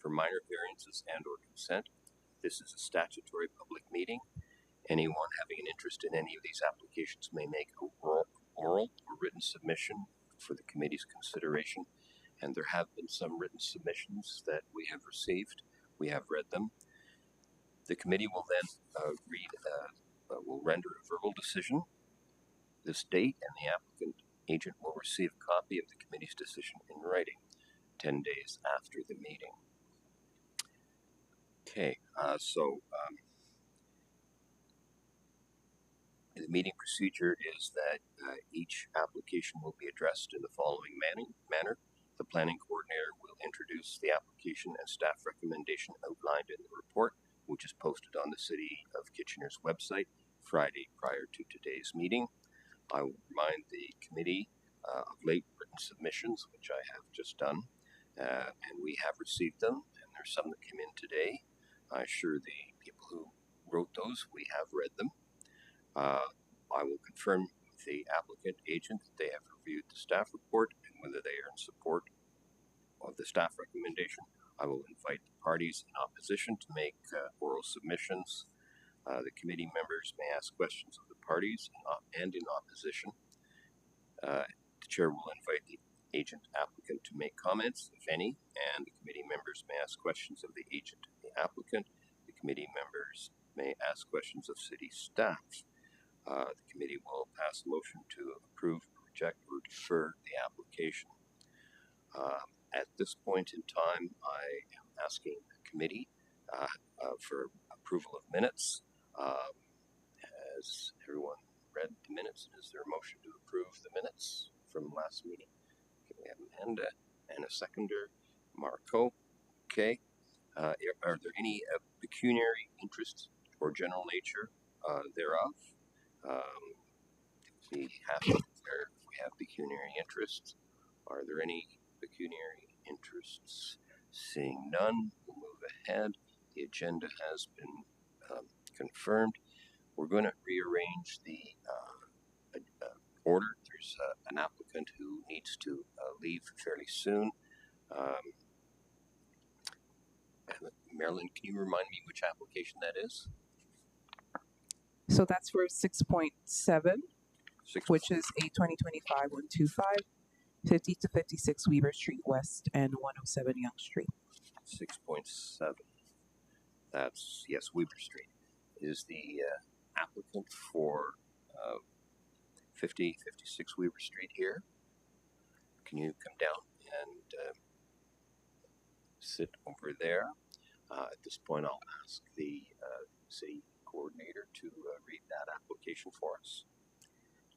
for minor variances and or consent. This is a statutory public meeting. Anyone having an interest in any of these applications may make a oral or written submission for the committee's consideration, and there have been some written submissions that we have received. We have read them. The committee will then will render a verbal decision. This date, and the applicant agent will receive a copy of the committee's decision in writing 10 days after the meeting. Okay, the meeting procedure is that each application will be addressed in the following manner. The planning coordinator will introduce the application and staff recommendation outlined in the report, which is posted on the City of Kitchener's website Friday prior to today's meeting. I will remind the committee of late written submissions, which I have just done, and we have received them, and there's some that came in today. I'm sure the people who wrote those, we have read them. I will confirm with the applicant agent that they have reviewed the staff report and whether they are in support of the staff recommendation. I will invite the parties in opposition to make oral submissions. The committee members may ask questions of the parties and in opposition. The chair will invite the agent applicant to make comments, if any, and the committee members may ask questions of the agent and the applicant. The committee members may ask questions of city staff. The committee will pass a motion to approve, reject, or defer the application. At this point in time, I am asking the committee for approval of minutes. Has everyone read the minutes? Is there a motion to approve the minutes from last meeting? Okay, we have Amanda and a seconder, Marco. Okay. Are there any pecuniary interests or general nature thereof? We have pecuniary interests. Are there any pecuniary interests? Seeing none, we'll move ahead. The agenda has been confirmed. We're going to rearrange the order. There's an applicant who needs to leave fairly soon. Marilyn, can you remind me which application that is? So that's for 6.7, which is a 2025-125, 50 to 56 Weaver Street West and 107 Yonge Street. 6.7. That's, yes, Weaver Street. Is the applicant for 56 Weaver Street here? Can you come down and sit over there? At this point, I'll ask the city coordinator to read that application for us.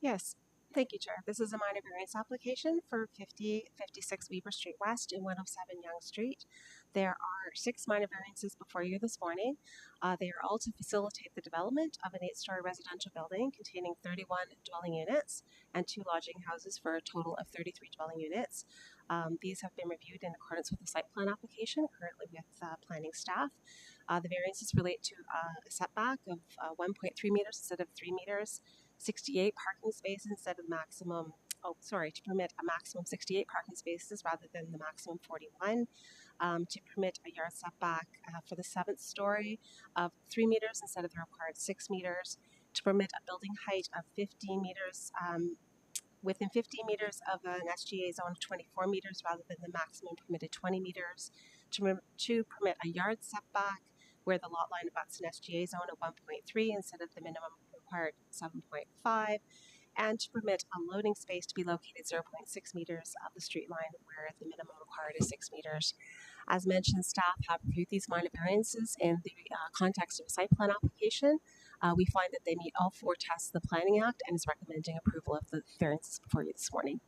Yes, thank you, Chair. This is a minor variance application for 56 Weaver Street West and 107 Yonge Street. There are 6 minor variances before you this morning. They are all to facilitate the development of an 8-story residential building containing 31 dwelling units and 2 lodging houses for a total of 33 dwelling units. These have been reviewed in accordance with the site plan application, currently with planning staff. The variances relate to a setback of 1.3 meters instead of 3 meters, 68 parking spaces instead of maximum, to permit a maximum 68 parking spaces rather than the maximum 41, to permit a yard setback for the 7th story of 3 meters instead of the required 6 meters, to permit a building height of 15 meters within 15 meters of an SGA zone of 24 meters rather than the maximum permitted 20 meters, to permit a yard setback where the lot line abuts an SGA zone of 1.3 instead of the minimum required 7.5, and to permit a loading space to be located 0.6 meters of the street line where the minimum required is 6 meters. As mentioned, staff have reviewed these minor variances in the context of a site plan application. We find that they meet all 4 tests of the Planning Act and is recommending approval of the variances before you this morning.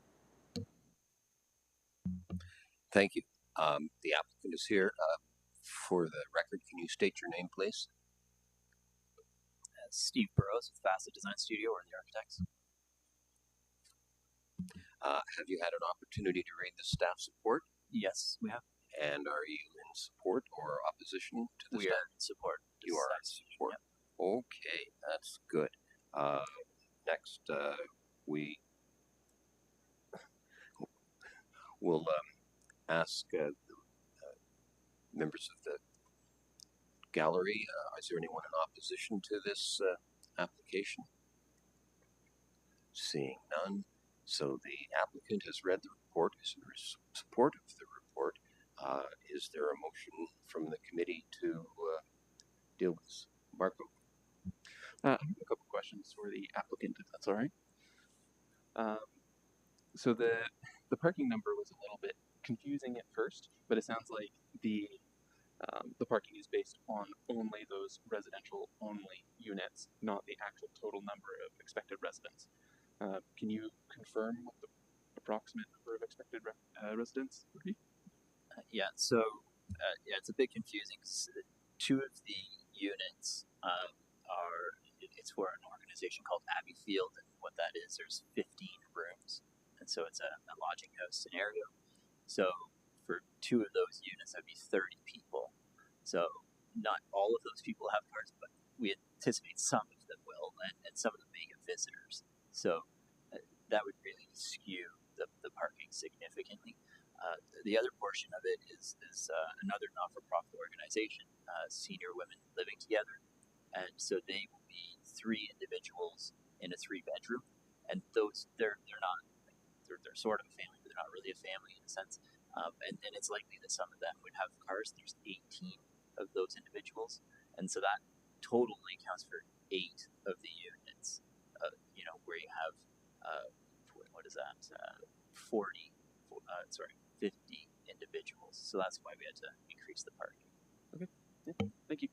Thank you. The applicant is here. For the record, can you state your name, please? Steve Burrows with Facet Design Studio, or the architects. Have you had an opportunity to read the staff support? Yes, we have. And are you in support or opposition to the We staff? are in support. You are in support. Yep. Okay, that's good. Next, we will ask Members of the gallery, is there anyone in opposition to this application? Seeing none, so the applicant has read the report, is in support of the report. Is there a motion from the committee to deal with this? Marco? I have a couple questions for the applicant, if that's all right. So the parking number was a little bit confusing at first, but it sounds like the parking is based on only those residential only units, not the actual total number of expected residents. Can you confirm what the approximate number of expected residents would be? Yeah, so it's a bit confusing. Two of the units it's for an organization called Abbey Field, and what that is, there's 15 rooms, and so it's a lodging house scenario. So for two of those units, that'd be 30 people. So not all of those people have cars, but we anticipate some of them will, and some of them may get visitors. So that would really skew the parking significantly. The other portion of it is another not-for-profit organization, Senior Women Living Together, and so they will be 3 individuals in a 3-bedroom, and those they're sort of a family, but they're not really a family in a sense. And it's likely that some of them would have cars. There's 18 of those individuals, and so that totally accounts for 8 of the units. Where you have what is that? 50 individuals. So that's why we had to increase the parking. Okay, yeah. Thank you.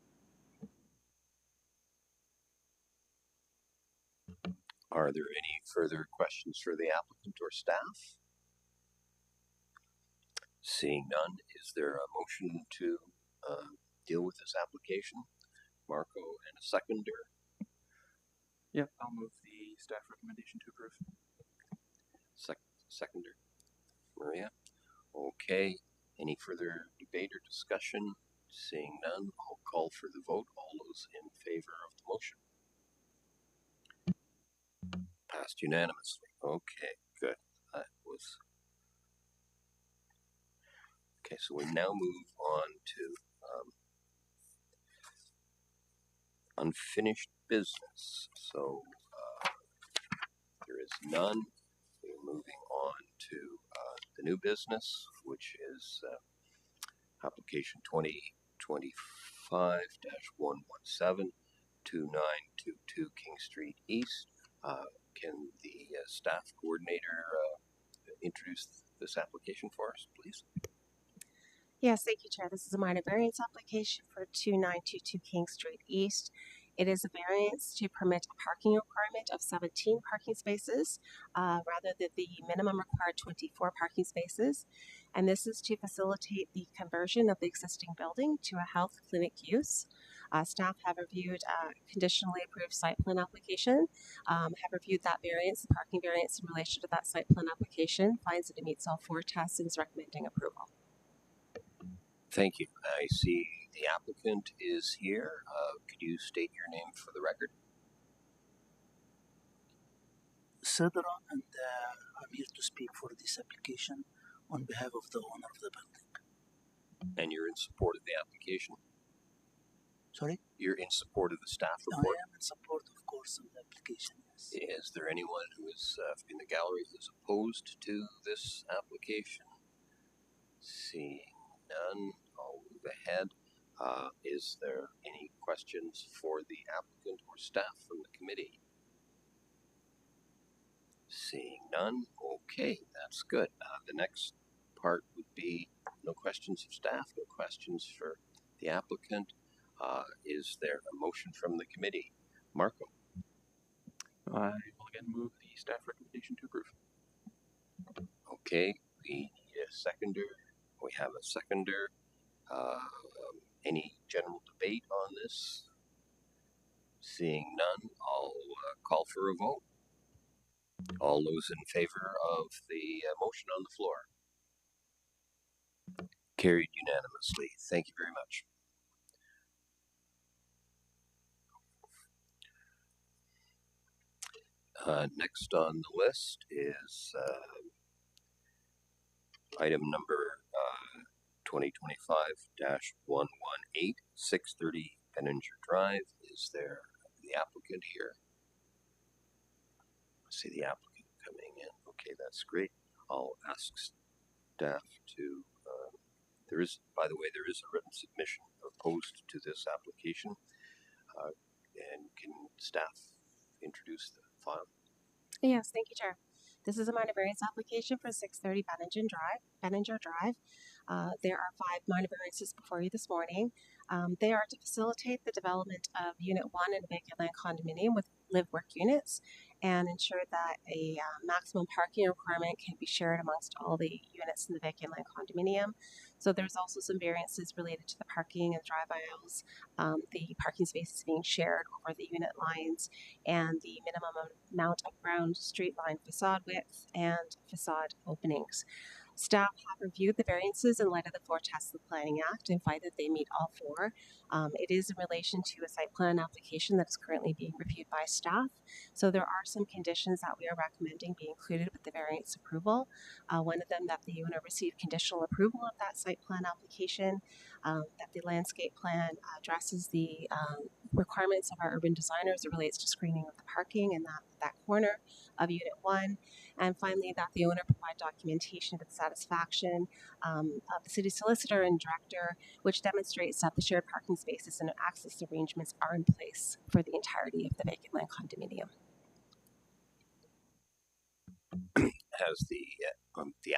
Are there any further questions for the applicant or staff? Seeing none, is there a motion to deal with this application? Marco, and a seconder? Yeah, I'll move the staff recommendation to approve. Seconder? Maria? Okay. Any further debate or discussion? Seeing none, I'll call for the vote. All those in favor of the motion? Passed unanimously. Okay, good. That was... Okay, so we now move on to unfinished business. So there is none. We're moving on to the new business, which is application 2025-117, 2922 King Street East. Can the staff coordinator introduce this application for us, please? Yes, thank you, Chair. This is a minor variance application for 2922 King Street East. It is a variance to permit a parking requirement of 17 parking spaces rather than the minimum required 24 parking spaces. And this is to facilitate the conversion of the existing building to a health clinic use. Staff have reviewed a conditionally approved site plan application, have reviewed that variance, the parking variance in relation to that site plan application, finds that it meets all 4 tests and is recommending approval. Thank you. I see the applicant is here. Could you state your name for the record? Cedra, and I'm here to speak for this application on behalf of the owner of the building. And you're in support of the application? Sorry? You're in support of the staff I report? am in support, of course, of the application, yes. Is there anyone who is in the gallery who's opposed to this application? Seeing none, I'll move ahead. Is there any questions for the applicant or staff from the committee? Seeing none, okay, that's good. The next part would be no questions of staff, no questions for the applicant. Is there a motion from the committee? Marco? I will again move the staff recommendation to approve. Okay, we need a seconder. We have a seconder. Any general debate on this? Seeing none, I'll call for a vote. All those in favor of the motion on the floor? Carried unanimously. Thank you very much. Next on the list is item number 2025-118, 630 Benninger Drive. Is there the applicant here? I see the applicant coming in. Okay, that's great. I'll ask staff to, there is a written submission opposed to this application. And can staff introduce the file? Yes, thank you, Chair. This is a minor variance application for 630 Benninger Drive. There are 5 minor variances before you this morning. They are to facilitate the development of Unit 1 in a vacant land condominium with live-work units and ensure that a maximum parking requirement can be shared amongst all the units in the vacant land condominium. So there's also some variances related to the parking and drive aisles, the parking spaces being shared over the unit lines, and the minimum amount of ground street line facade width and facade openings. Staff have reviewed the variances in light of the 4 tests of the Planning Act and find that they meet all 4. It is in relation to a site plan application that is currently being reviewed by staff. So there are some conditions that we are recommending be included with the variance approval. One of them, that the owner receive conditional approval of that site plan application, that the landscape plan addresses the requirements of our urban designer as it relates to screening of the parking in that corner of Unit 1. And finally, that the owner provide documentation of the satisfaction of the city solicitor and director, which demonstrates that the shared parking spaces and access arrangements are in place for the entirety of the vacant land condominium. Has the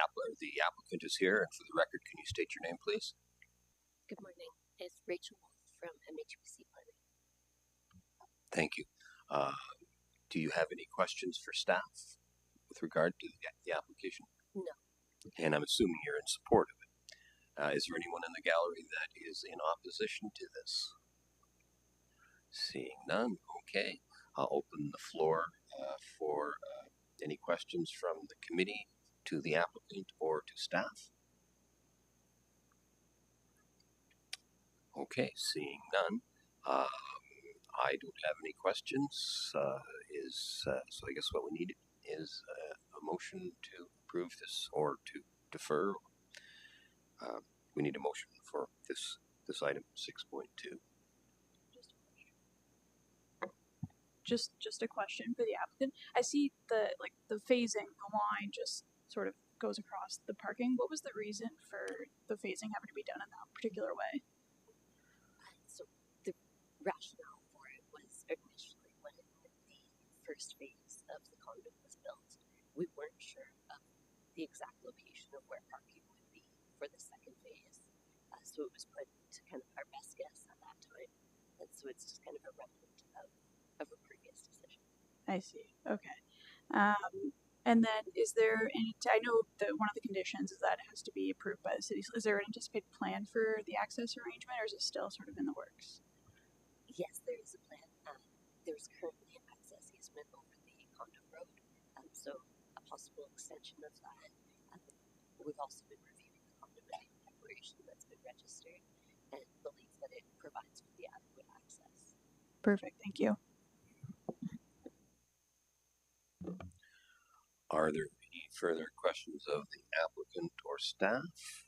applicant is here, and for the record, can you state your name, please? Good morning. It's Rachel Wolf from MHBC Planning. Thank you. Do you have any questions for staff with regard to the application? No. And I'm assuming you're in support of it. Is there anyone in the gallery that is in opposition to this? Seeing none, okay. I'll open the floor for any questions from the committee to the applicant or to staff. Okay, seeing none. I don't have any questions. So I guess what we need is a motion to approve this or to defer. We need a motion for this item 6.2. Just a question for the applicant. I see the phasing, the line just sort of goes across the parking. What was the reason for the phasing having to be done in that particular way? So the rationale for it was initially when the first phase of the condo was built, we weren't sure of the exact location of where parking would be for the second phase. So it was put to kind of our best guess at that time. And so it's just kind of a remnant of a previous decision. I see. Okay. And then is there any, I know that one of the conditions is that it has to be approved by the city. Is there an anticipated plan for the access arrangement, or is it still sort of in the works? Yes, there is a plan. There's currently an access easement over the condo road. So a possible extension of that. We've also been reviewing the condominium declaration that's been registered and believe that it provides for the adequate access. Perfect. Thank you. Are there any further questions of the applicant or staff?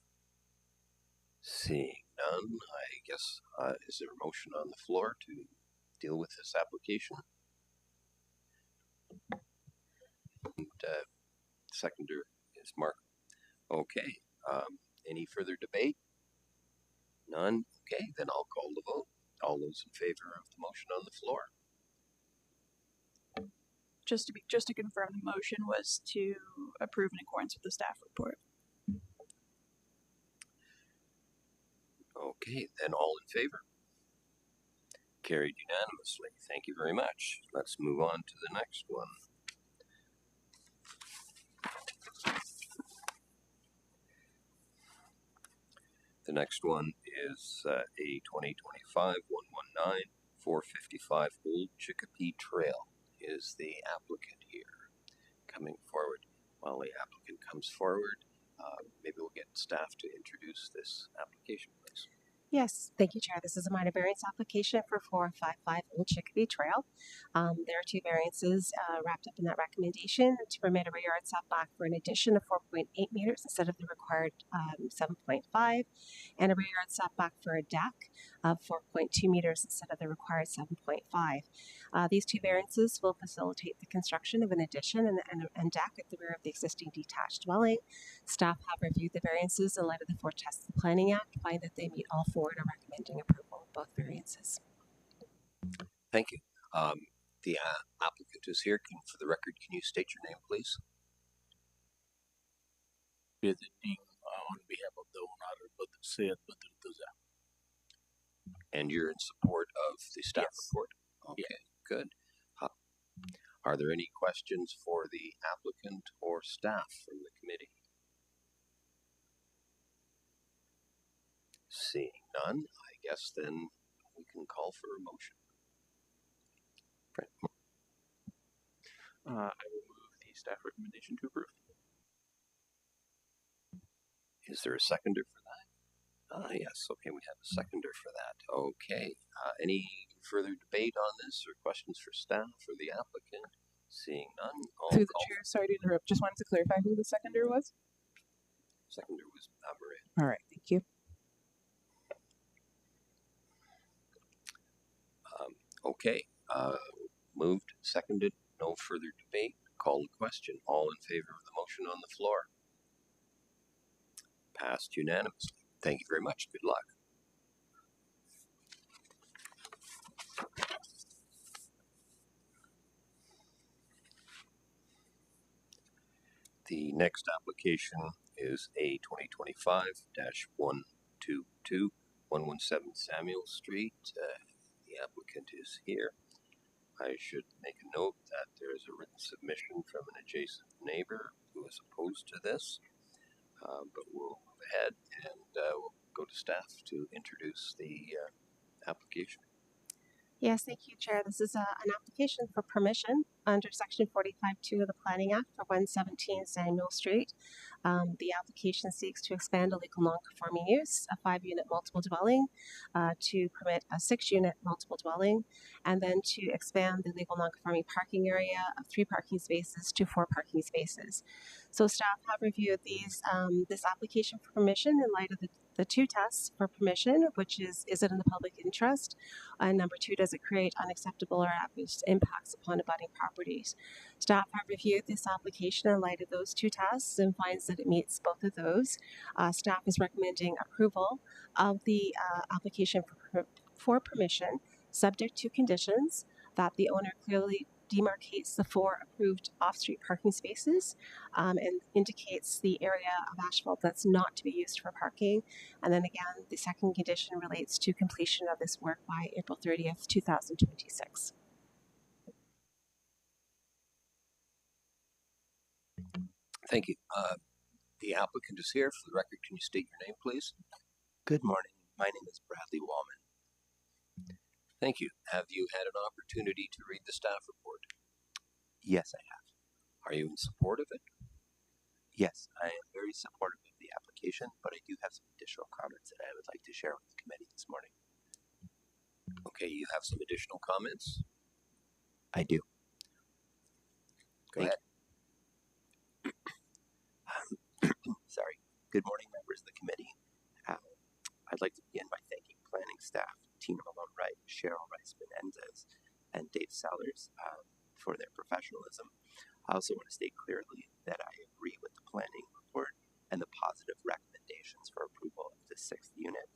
Seeing none, I guess, is there a motion on the floor to deal with this application? And seconder is Mark. Okay, any further debate? None? Okay, then I'll call the vote. All those in favor of the motion on the floor? Just to confirm, the motion was to approve in accordance with the staff report. Okay, then all in favor? Carried unanimously. Thank you very much. Let's move on to the next one. The next one is a 2025-119 455 Old Chicopee Trail. Is the applicant here coming forward? While the applicant comes forward, maybe we'll get staff to introduce this application, please. Yes, thank you, Chair. This is a minor variance application for 455 Old Chickadee Trail. There are two variances wrapped up in that recommendation to permit a rear yard setback for an addition of 4.8 meters instead of the required 7.5, and a rear yard setback for a deck of 4.2 meters instead of the required 7.5. These two variances will facilitate the construction of an addition and deck at the rear of the existing detached dwelling. Staff have reviewed the variances in light of the four tests of the Planning Act, find that they meet all four, and are recommending approval of both variances. Thank you. The applicant is here. For the record, can you state your name, please? Presenting on behalf of the owner, Syed Badr Tuza. And you're in support of the staff Yes. report? Okay, good. Are there any questions for the applicant or staff from the committee? Seeing none, I guess then we can call for a motion. I will move the staff recommendation to approve. Is there a seconder for that? Yes, okay, we have a seconder for that. Okay, any further debate on this or questions for staff or the applicant? Seeing none, I'll Through the call. chair, sorry to interrupt. Just wanted to clarify who the seconder was. Seconder was Maria. All right, thank you. Okay, moved, seconded, no further debate. Call the question. All in favor of the motion on the floor? Passed unanimously. Thank you very much. Good luck. The next application is A 2025-122-117 Samuel Street. The applicant is here. I should make a note that there is a written submission from an adjacent neighbor who is opposed to this, but we'll move ahead and we'll go to staff to introduce the application. Yes, thank you, Chair. This is an application for permission under Section 45(2) of the Planning Act for 117 Samuel Street. The application seeks to expand a legal non-conforming use, a 5-unit multiple dwelling, to permit a 6-unit multiple dwelling, and then to expand the legal non-conforming parking area of 3 parking spaces to 4 parking spaces. So staff have reviewed this application for permission in light of the two tests for permission, which is it in the public interest? And number 2, does it create unacceptable or adverse impacts upon abutting properties? Staff have reviewed this application in light of those two tests and finds that it meets both of those. Staff is recommending approval of the application for permission, subject to conditions that the owner clearly demarcates the 4 approved off-street parking spaces and indicates the area of asphalt that's not to be used for parking. And then again, the second condition relates to completion of this work by April 30th, 2026. Thank you. The applicant is here. For the record, can you state your name, please? Good morning. My name is Bradley Wallman. Thank you. Have you had an opportunity to read the staff report? Yes, I have. Are you in support of it? Yes, I am very supportive of the application, but I do have some additional comments that I would like to share with the committee this morning. Okay, you have some additional comments? I do. Go ahead. Sorry. Good morning, members of the committee. I'd like to begin by thanking planning staff, Tina Malone Wright, Cheryl Rice Menendez, and Dave Sellers for their professionalism. I also want to state clearly that I agree with the planning report and the positive recommendations for approval of the 6th unit.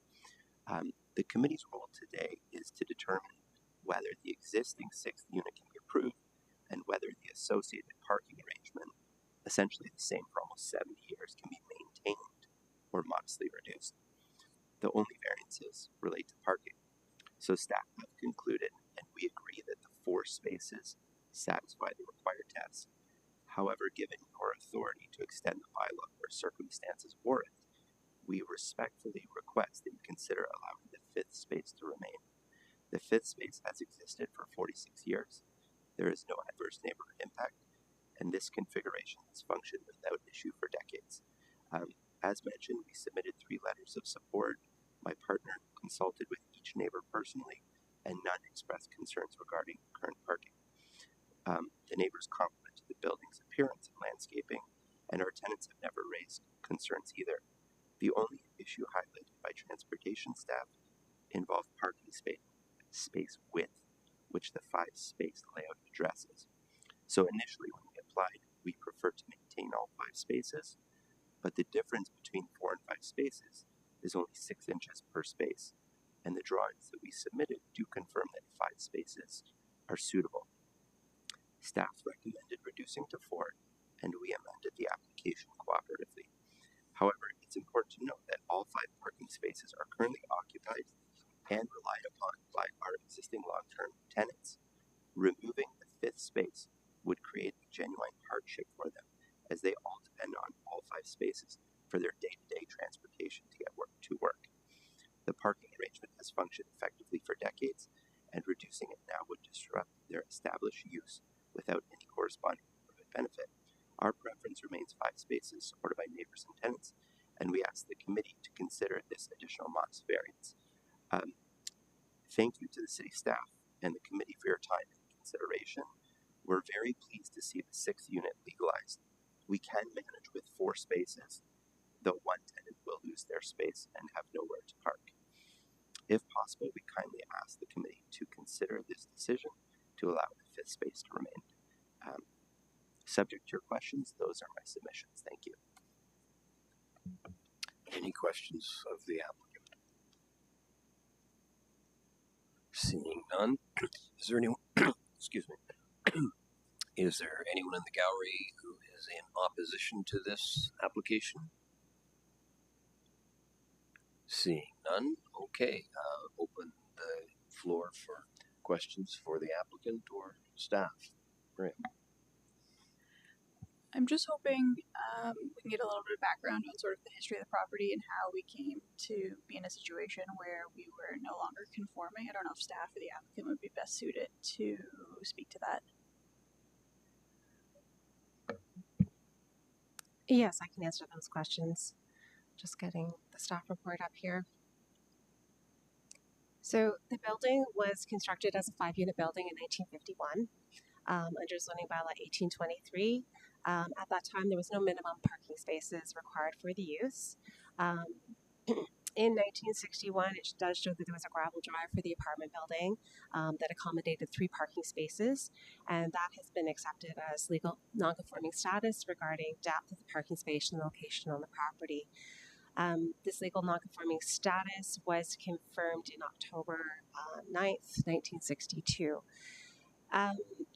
The committee's role today is to determine whether the existing 6th unit can be approved and whether the associated parking arrangement, essentially the same for almost 70 years, can be maintained or modestly reduced. The only variances relate to parking. So staff have concluded, and we agree that the 4 spaces satisfy the required test. However, given your authority to extend the bylaw where circumstances warrant, we respectfully request that you consider allowing the 5th space to remain. The 5th space has existed for 46 years. There is no adverse neighborhood impact, and this configuration has functioned without issue for decades. As mentioned, we submitted 3 letters of support. My partner, each neighbor personally, and none expressed concerns regarding current parking. The neighbors complimented the building's appearance and landscaping, and our tenants have never raised concerns either. The only issue highlighted by transportation staff involved parking space width, which the 5-space layout addresses. So initially when we applied, we preferred to maintain all 5 spaces, but the difference between 4 and 5 spaces is only 6 inches per space, and the drawings that we submitted do confirm that 5 spaces are suitable. Staff recommended reducing to 4, and we amended the application cooperatively. However, it's important to note that all 5 parking spaces are currently occupied and relied upon by our existing long-term tenants. Removing the 5th space would create a genuine hardship for them, as they all depend on all 5 spaces for their day-to-day transportation to get to work. The parking arrangement has functioned effectively for decades, and reducing it now would disrupt their established use without any corresponding benefit. Our preference remains 5 spaces supported by neighbors and tenants, and we ask the committee to consider this additional modest variance. Thank you to the city staff and the committee for your time and consideration. We're very pleased to see the 6th unit legalized. We can manage with 4 spaces, though one tenant will lose their space and have nowhere to park. If possible, we kindly ask the committee to consider this decision to allow the 5th space to remain. Subject to your questions, those are my submissions. Thank you. Any questions of the applicant? Seeing none, is there anyone, excuse me, is there anyone in the gallery who is in opposition to this application? Seeing none, okay, open the floor for questions for the applicant or staff. Graham. I'm just hoping we can get a little bit of background on sort of the history of the property and how we came to be in a situation where we were no longer conforming. I don't know if staff or the applicant would be best suited to speak to that. Yes, I can answer those questions. Just getting the staff report up here. So the building was constructed as a 5-unit building in 1951 under zoning bylaw 1823. At that time, there was no minimum parking spaces required for the use. In 1961, it does show that there was a gravel drive for the apartment building that accommodated 3 parking spaces, and that has been accepted as legal non-conforming status regarding depth of the parking space and location on the property. This legal non-conforming status was confirmed in October 9th, 1962.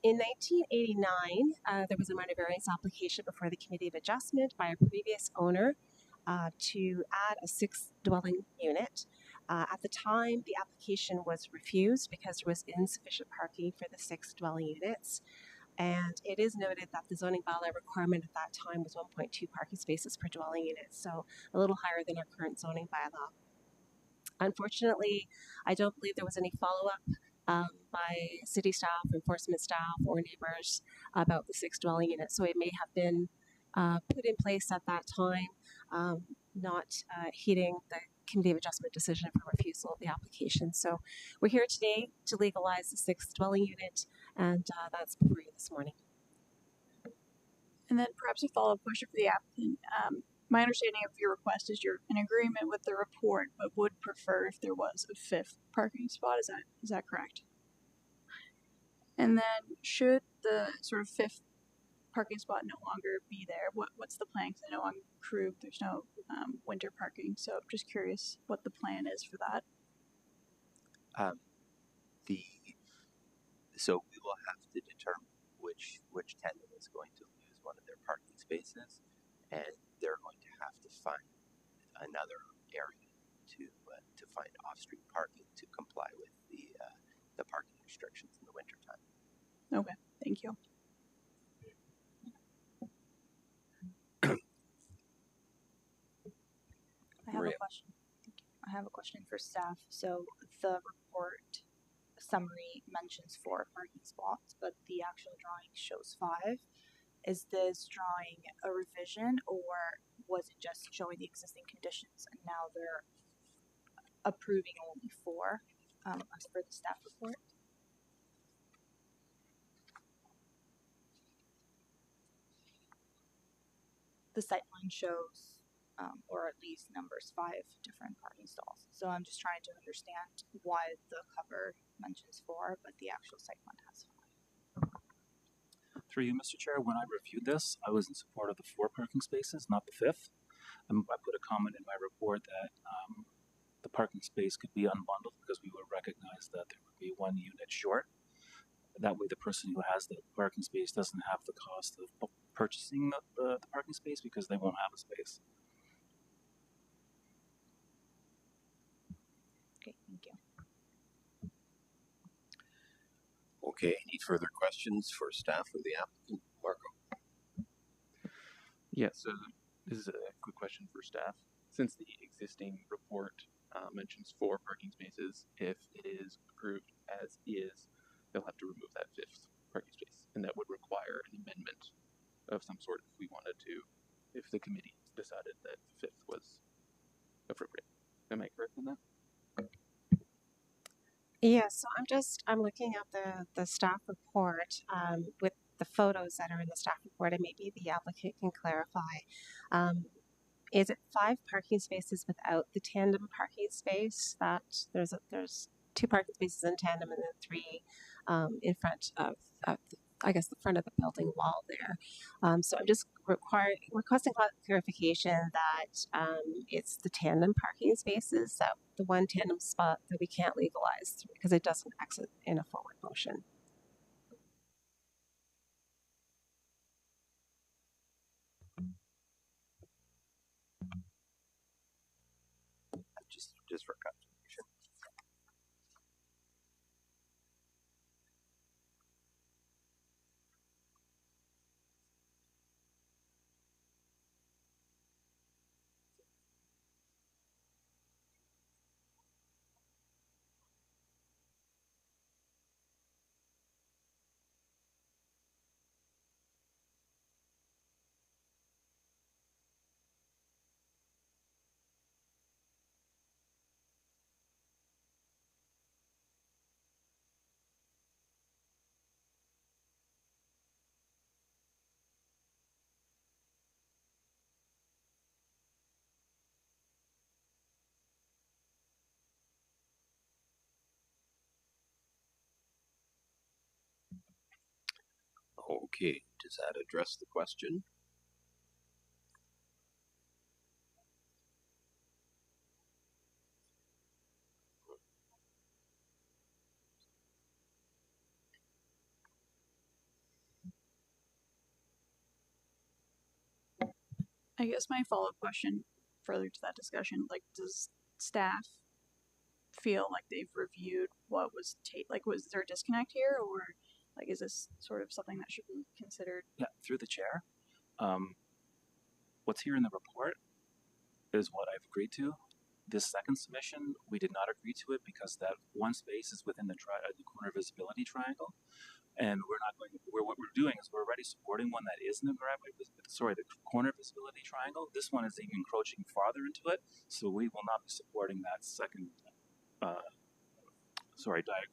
In 1989, there was a minor variance application before the Committee of Adjustment by a previous owner to add a 6th dwelling unit. At the time, the application was refused because there was insufficient parking for the 6 dwelling units. And it is noted that the zoning bylaw requirement at that time was 1.2 parking spaces per dwelling unit, so a little higher than our current zoning bylaw. Unfortunately, I don't believe there was any follow-up by city staff, enforcement staff, or neighbors about the 6 dwelling units, so it may have been put in place at that time, not heeding the Committee of Adjustment decision for refusal of the application. So we're here today to legalize the 6th dwelling unit, and that's before you this morning. And then perhaps a follow-up question for the applicant. My understanding of your request is you're in agreement with the report, but would prefer if there was a 5th parking spot. Is that correct? And then should the sort of 5th parking spot no longer be there, what's the plan? Because I know on Krug there's no winter parking, so I'm just curious what the plan is for that. So we will have to determine which tenant is going to lose one of their parking spaces, and they're going to have to find another area to find off-street parking to comply with the parking restrictions in the wintertime. Okay, thank you. I have a question for staff. So the report summary mentions 4 parking spots, but the actual drawing shows 5. Is this drawing a revision, or was it just showing the existing conditions and now they're approving only 4? as per the staff report. The sightline shows, or at least numbers 5 different parking stalls. So I'm just trying to understand why the cover mentions 4, but the actual sightline has 5. Through you, Mr. Chair, when I reviewed this, I was in support of the 4 parking spaces, not the 5th. I put a comment in my report that the parking space could be unbundled because we would recognize that there would be 1 unit short. That way the person who has the parking space doesn't have the cost of purchasing the parking space because they won't have a space. Okay, thank you. Okay, any further questions for staff or the applicant? Marco? Yeah, so this is a quick question for staff. Since the existing report mentions 4 parking spaces, if it is approved as is, they'll have to remove that 5th parking space, and that would require an amendment of some sort if we wanted to, if the committee decided that the 5th was appropriate. Am I correct in that? Yeah, so I'm looking at the staff report with the photos that are in the staff report, and maybe the applicant can clarify. Is it 5 parking spaces without the tandem parking space? That there's 2 parking spaces in tandem and then 3 in front of I guess the front of the building wall there. So I'm just requesting clarification that it's the tandem parking spaces, that the 1 tandem spot that we can't legalize because it doesn't exit in a forward motion. Just for confirmation. Okay, does that address the question? I guess my follow-up question further to that discussion, like, does staff feel like they've reviewed what was was there a disconnect here, or like is this sort of something that should be considered? Yeah, through the chair. What's here in the report is what I've agreed to. This second submission, we did not agree to it because that 1 space is within the corner visibility triangle. And we're not going to, what we're doing is we're already supporting one that is in the the corner visibility triangle. This one is even encroaching farther into it, so we will not be supporting that second diagram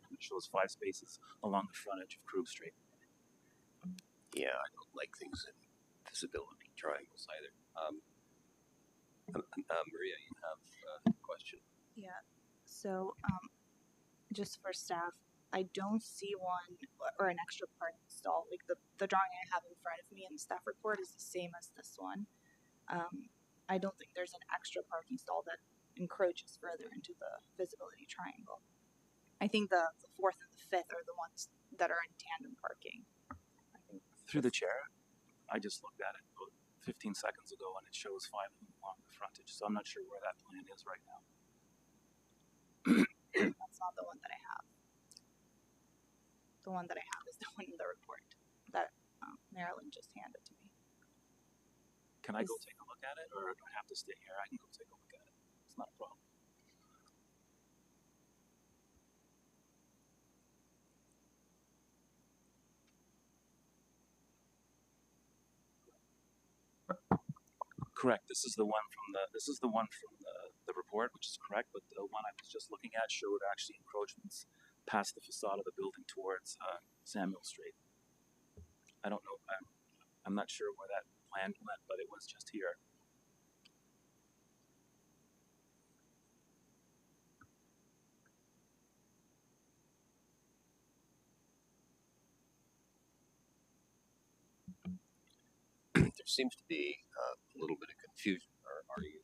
that shows 5 spaces along the frontage of Krug Street. Yeah, I don't like things in visibility triangles either. Maria, you have a question? Yeah, so just for staff, I don't see one or an extra parking stall. Like the drawing I have in front of me in the staff report is the same as this one. I don't think there's an extra parking stall that encroaches further into the visibility triangle. I think the 4th and the 5th are the ones that are in tandem parking. Through the chair, I just looked at it 15 seconds ago and it shows 5 of them along the frontage, so I'm not sure where that plan is right now. That's not the one that I have. The one that I have is the one in the report that Marilyn just handed to me. Can I go take a look at it, or do I have to stay here? I can go take a look at it. It's not a problem. Correct. This is the one from the report. report, which is correct, but the one I was just looking at showed actually encroachments past the facade of the building towards Samuel Street. I don't know. I'm not sure where that plan went, but it was just here. There seems to be a little bit of confusion. Are you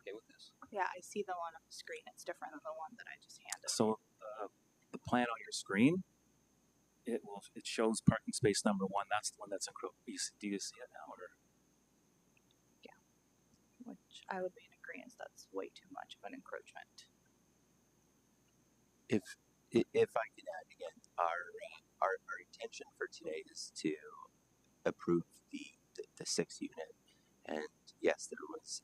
okay with this? Yeah, I see the one on the screen. It's different than the one that I just handed. So the plan on your screen, it shows parking space number 1. That's the one that's encroached. Do you see it now, or? Yeah, which I would be in agreement. That's way too much of an encroachment. If I can add again, our intention for today is to approve the 6th unit, and yes, there was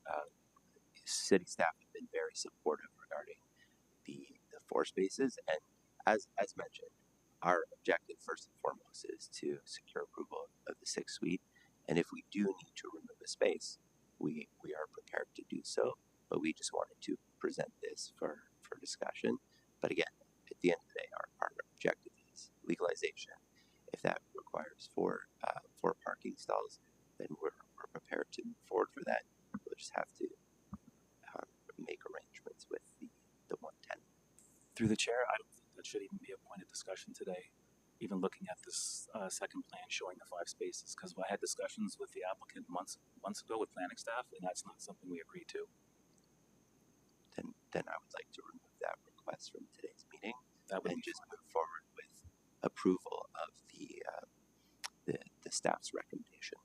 city staff have been very supportive regarding the 4 spaces, and as mentioned, our objective first and foremost is to secure approval of the 6th suite, and if we do need to remove a space, we are prepared to do so, but we just wanted to present this for discussion. But again, at the end of the day, our objective is legalization. If that requires 4 parking stalls, then we're prepared to move forward for that. We'll just have to make arrangements with the 110. Through the chair, I don't think that should even be a point of discussion today. Even looking at this second plan showing the 5 spaces, because I had discussions with the applicant months ago with planning staff, and that's not something we agreed to. Then I would like to remove that request from today's meeting and just fine. move forward with approval of the staff's recommendation.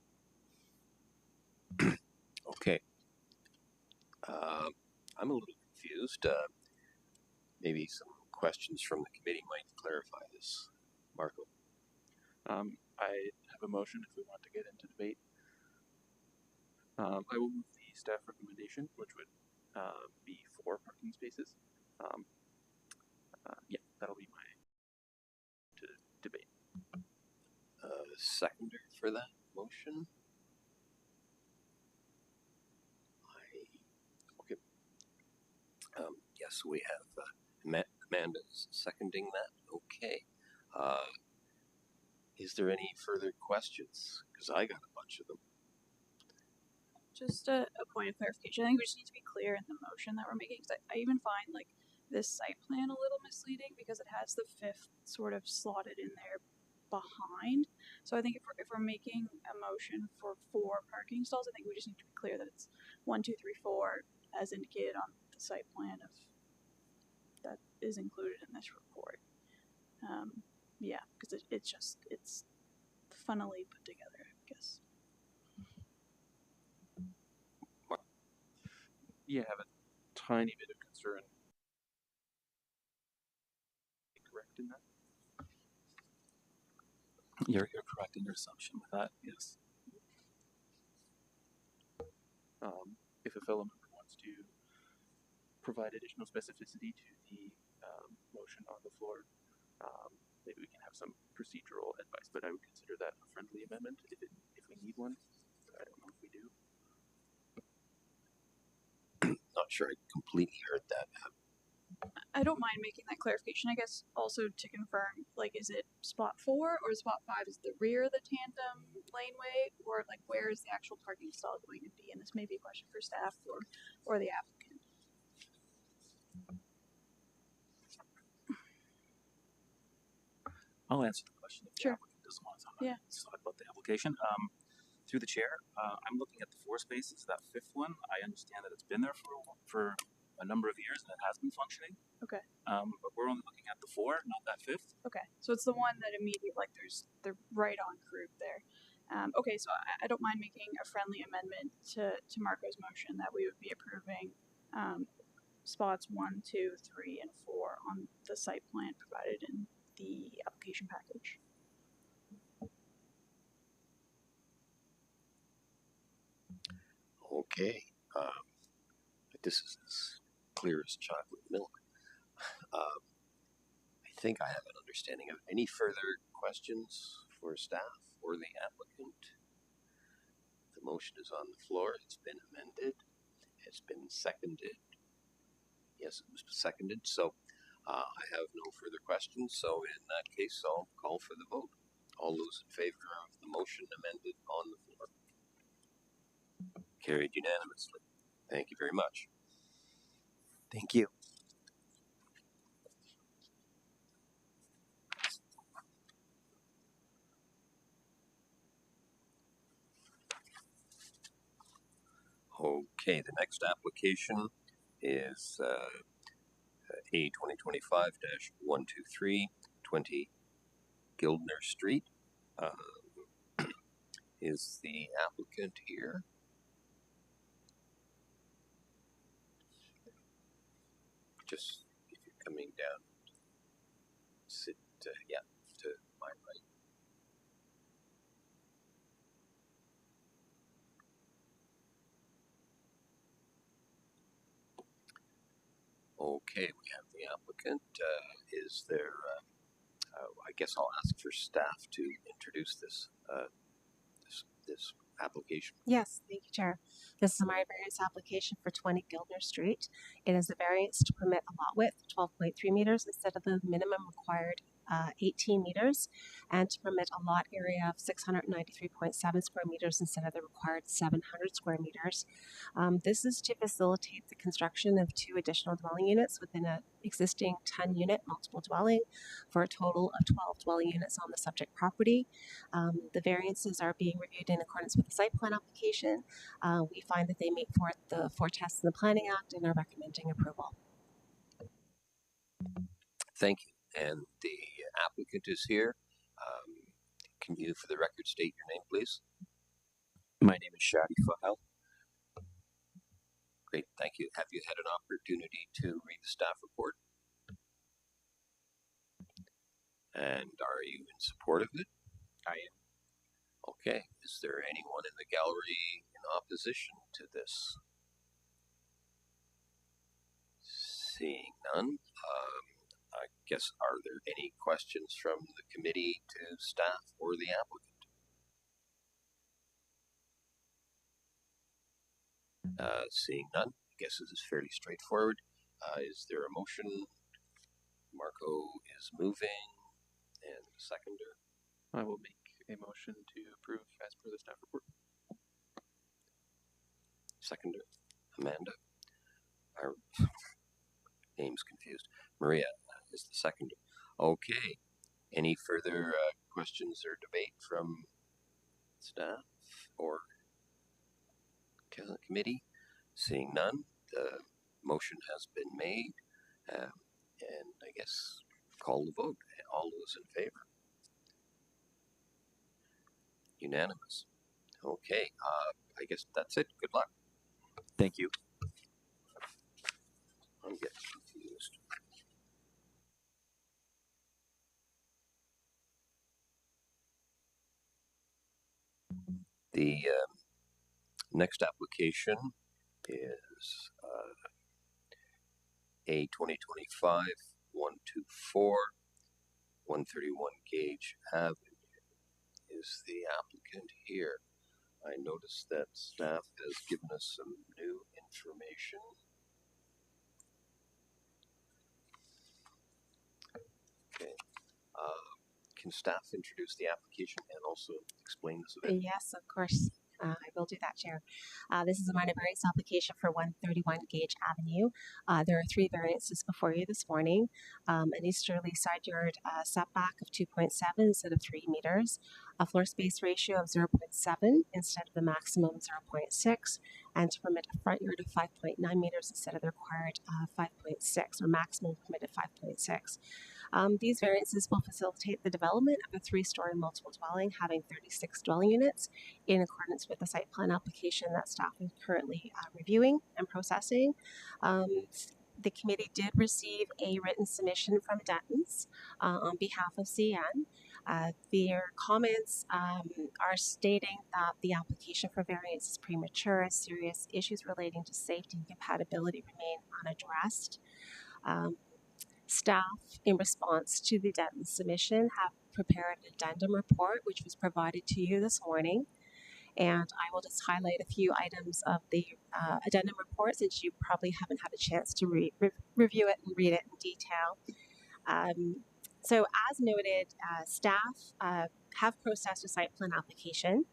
Okay. I'm a little confused. Maybe some questions from the committee might clarify this. Marco? I have a motion if we want to get into debate. I will move the staff recommendation, which would be 4 parking spaces. Yeah, that'll be my to debate. Seconder for that motion? Okay. Yes, we have Amanda's seconding that. Okay. Is there any further questions? Because I got a bunch of them. Just a point of clarification. I think we just need to be clear in the motion that we're making. Because I even find like this site plan a little misleading because it has the 5th sort of slotted in there behind. So I think if we're making a motion for 4 parking stalls, I think we just need to be clear that it's 1, 2, 3, 4 as indicated on the site plan that is included in this report. Yeah, because it's funnily put together, I guess. Yeah, I have a tiny bit of concern. Correct in that? You're correct in your assumption with that, yes. If a fellow member wants to provide additional specificity to the motion on the floor, maybe we can have some procedural advice, but I would consider that a friendly amendment if we need one. I don't know if we do. Not sure I completely heard that. I don't mind making that clarification. I guess also to confirm, like, is it spot 4 or spot 5 is the rear of the tandem laneway, or like where is the actual parking stall going to be? And this may be a question for staff or the applicant. I'll answer the question if Sure. the applicant doesn't want to talk about the application. Through the chair, I'm looking at the 4 spaces. That 5th one, I understand that it's been there for a number of years and it has been functioning. Okay. But we're only looking at the 4, not that 5th. Okay. So it's the one that immediately, like, there's the right on group there. Okay, so I don't mind making a friendly amendment to Marco's motion that we would be approving spots 1, 2, 3, and 4 on the site plan provided in the application package. Okay. This is as clear as chocolate milk. I think I have an understanding of any further questions for staff or the applicant. The motion is on the floor. It's been amended. It's been seconded. Yes, it was seconded. So I have no further questions. So in that case, I'll call for the vote. All those in favor of the motion amended on the floor? Carried unanimously. Thank you very much. Thank you. Okay, the next application is A 2025-123, 20 Gildner Street. Is the applicant here? Just if you're coming down, sit, yeah, to my right. Okay, we have the applicant. Is there, I guess I'll ask for staff to introduce this application. Yes, thank you, Chair. This is a minor variance application for 20 Gildner Street. It is a variance to permit a lot width of 12.3 meters instead of the minimum required 18 meters, and to permit a lot area of 693.7 square meters instead of the required 700 square meters. This is to facilitate the construction of 2 additional dwelling units within an existing 10-unit multiple dwelling for a total of 12 dwelling units on the subject property. The variances are being reviewed in accordance with the site plan application. We find that they meet the 4 tests in the Planning Act and are recommending approval. Thank you. And the applicant is here. Can you, for the record, state your name, please? My name is Shadi Fahal. Great, thank you. Have you had an opportunity to read the staff report? And are you in support of it? I am. Okay. Is there anyone in the gallery in opposition to this? Seeing none, I guess, are there any questions from the committee to staff or the applicant? Seeing none, I guess this is fairly straightforward. Is there a motion? Marco is moving, and the seconder. I will make a motion to approve as per the staff report. Seconder, Amanda. Our name's confused. Maria is the seconder. Okay. Any further questions or debate from staff or committee? Seeing none, the motion has been made, and I guess call the vote. All those in favor? Unanimous. Okay, I guess that's it. Good luck. Thank you. I'm getting confused. The next application is A 2025-124, 131 Gage Avenue. Is the applicant here? I noticed that staff has given us some new information. Okay. Can staff introduce the application and also explain this event? Yes, of course. I will do that, Chair. This is a minor variance application for 131 Gage Avenue. There are 3 variances before you this morning. An easterly side yard setback of 2.7 instead of 3 meters, a floor space ratio of 0.7 instead of the maximum 0.6, and to permit a front yard of 5.9 meters instead of the required 5.6 or maximum permitted 5.6. These variances will facilitate the development of a 3-story multiple dwelling having 36 dwelling units in accordance with the site plan application that staff is currently reviewing and processing. The committee did receive a written submission from Dentons on behalf of CN. Their comments are stating that the application for variance is premature as serious issues relating to safety and compatibility remain unaddressed. Staff, in response to the Denton submission, have prepared an addendum report which was provided to you this morning. And I will just highlight a few items of the addendum report since you probably haven't had a chance to review it and read it in detail. So as noted, staff have processed a site plan application.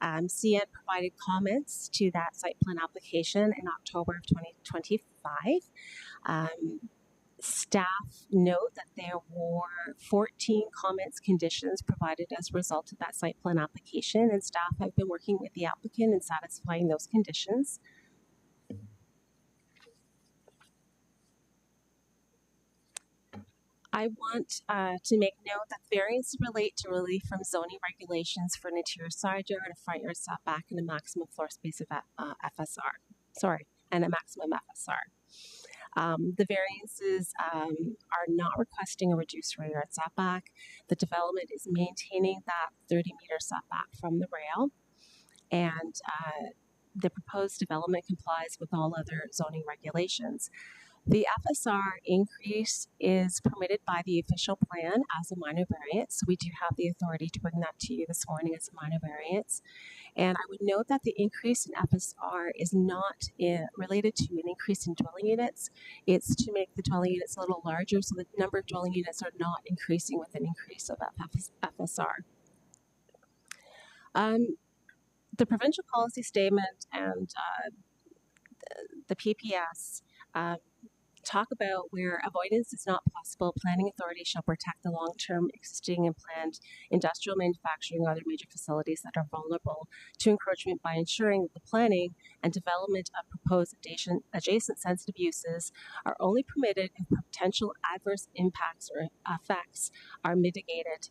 CN provided comments to that site plan application in October of 2025. Staff note that there were 14 comments conditions provided as a result of that site plan application, and staff have been working with the applicant in satisfying those conditions. I want to make note that variances relate to relief from zoning regulations for an interior side yard, a front yard setback, and a maximum floor space of and a maximum FSR. The variances are not requesting a reduced rear yard setback. The development is maintaining that 30-meter setback from the rail, and the proposed development complies with all other zoning regulations. The FSR increase is permitted by the official plan as a minor variance. So we do have the authority to bring that to you this morning as a minor variance. And I would note that the increase in FSR is not related to an increase in dwelling units. It's to make the dwelling units a little larger, so the number of dwelling units are not increasing with an increase of FSR. The provincial policy statement and the PPS talk about where avoidance is not possible, planning authority shall protect the long-term existing and planned industrial, manufacturing, or other major facilities that are vulnerable to encroachment by ensuring that the planning and development of proposed adjacent sensitive uses are only permitted if potential adverse impacts or effects are mitigated.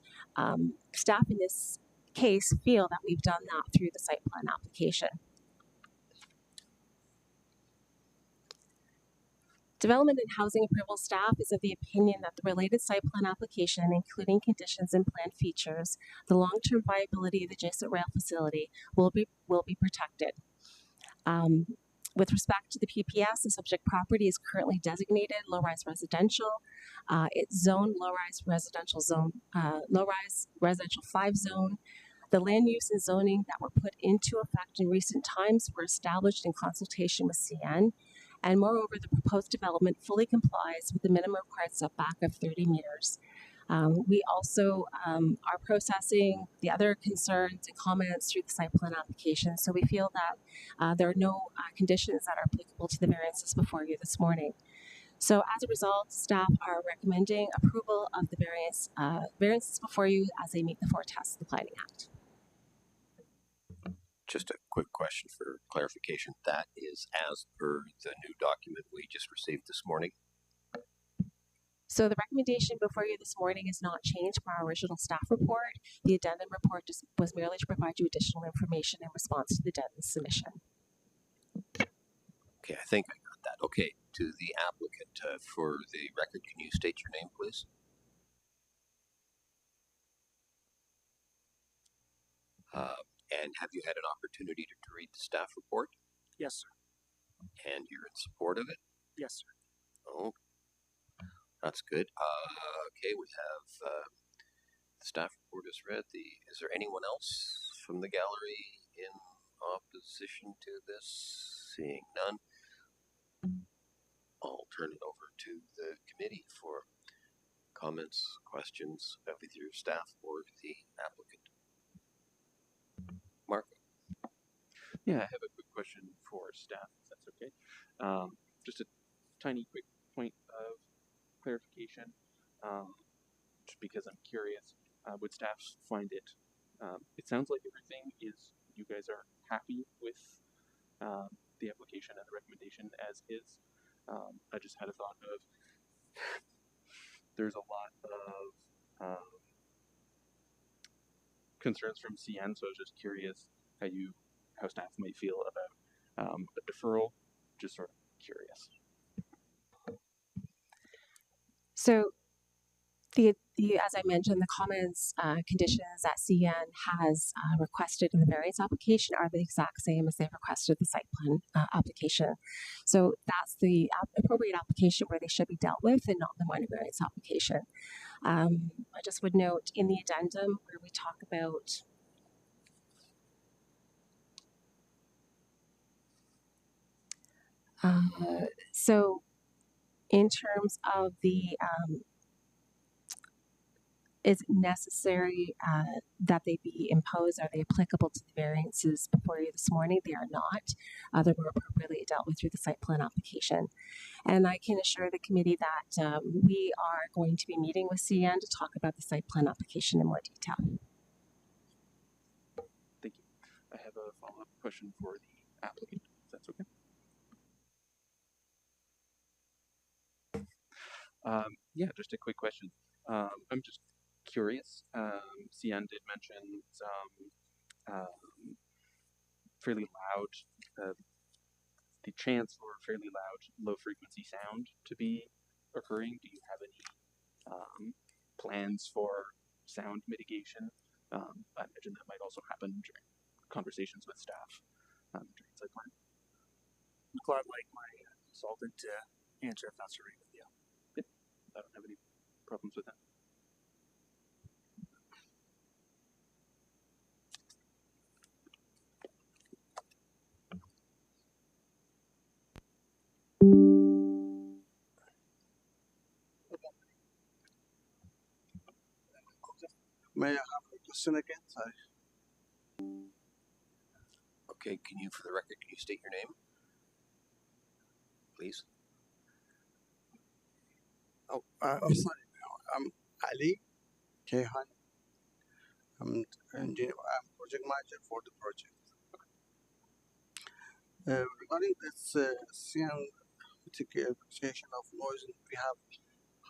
Staff in this case feel that we've done that through the site plan application. Development and Housing Approval staff is of the opinion that the related site plan application, including conditions and planned features, the long-term viability of the adjacent rail facility will be protected. With respect to the PPS, the subject property is currently designated low-rise residential. It's zoned low-rise residential 5 zone. The land use and zoning that were put into effect in recent times were established in consultation with CN. And moreover, the proposed development fully complies with the minimum required setback of 30 meters. We also are processing the other concerns and comments through the site plan application. So we feel that there are no conditions that are applicable to the variances before you this morning. So as a result, staff are recommending approval of the variances before you as they meet the 4 tests of the Planning Act. Just a quick question for clarification. That is as per the new document we just received this morning? So the recommendation before you this morning is not changed from our original staff report. The addendum report was merely to provide you additional information in response to the addendum submission. Okay, I think I got that. Okay, to the applicant, for the record, can you state your name, please? And have you had an opportunity to read the staff report? Yes, sir. And you're in support of it? Yes, sir. Oh, that's good. Okay, we have the staff report is read. Is there anyone else from the gallery in opposition to this? Seeing none, I'll turn it over to the committee for comments, questions with your staff or the applicant. Marco. Yeah, I have a quick question for staff, if that's okay. Just a tiny quick point of clarification, just because I'm curious. Would staff find it? It sounds like everything is, you guys are happy with the application and the recommendation as is. I just had a thought of, there's a lot of concerns from CN, so I was just curious how staff might feel about a deferral. Just sort of curious. So as I mentioned, the comments, conditions that CN has requested in the variance application are the exact same as they've requested the site plan application. So that's the appropriate application where they should be dealt with and not the minor variance application. I just would note in the addendum where we talk about So in terms of the is it necessary that they be imposed? Are they applicable to the variances before you this morning? They are not. They were appropriately dealt with through the site plan application. And I can assure the committee that we are going to be meeting with CN to talk about the site plan application in more detail. Thank you. I have a follow-up question for the applicant, if that's okay. Yeah, just a quick question. I'm just curious. CN did mention some fairly loud, the chance for fairly loud, low-frequency sound to be occurring. Do you have any plans for sound mitigation? I imagine that might also happen during conversations with staff during site plan. I'd like my consultant to answer if that's all right with you. Yep, I don't have any problems with that. May I have a question again? Sorry. Okay, for the record, can you state your name, please? Oh, I'm sorry. I'm Ali Kehan. I'm project manager for the project. Regarding this CN mitigation of noise, we have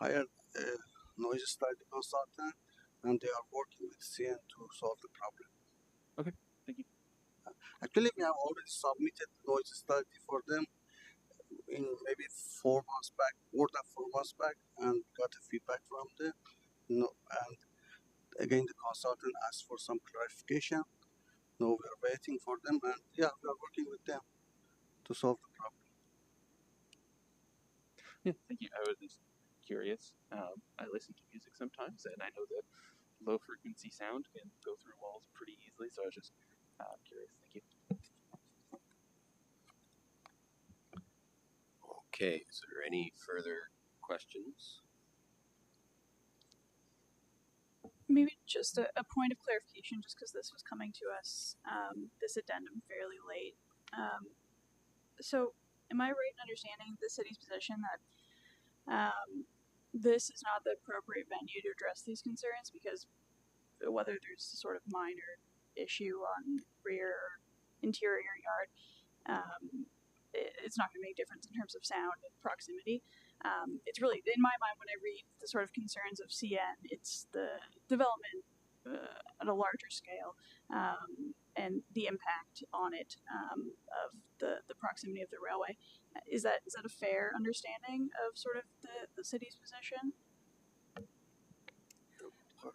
hired a noise study consultant, and they are working with CN to solve the problem. Okay, thank you. Actually, we have already submitted noise study for them in maybe 4 months back, more than 4 months back, and got a feedback from them. And again, the consultant asked for some clarification. No, we are waiting for them, and yeah, we are working with them to solve the problem. Yeah, thank you. I was just curious. I listen to music sometimes, and I know that low frequency sound can go through walls pretty easily, so I was just curious. Thank you. Okay, is there any further questions? Maybe just a point of clarification, just because this was coming to us, this addendum fairly late. So, am I right in understanding the city's position that this is not the appropriate venue to address these concerns? Because whether there's a sort of minor issue on rear or interior yard, it's not going to make a difference in terms of sound and proximity. It's really, in my mind, when I read the sort of concerns of CN, it's the development at a larger scale and the impact on it of the proximity of the railway. Is that a fair understanding of sort of the city's position?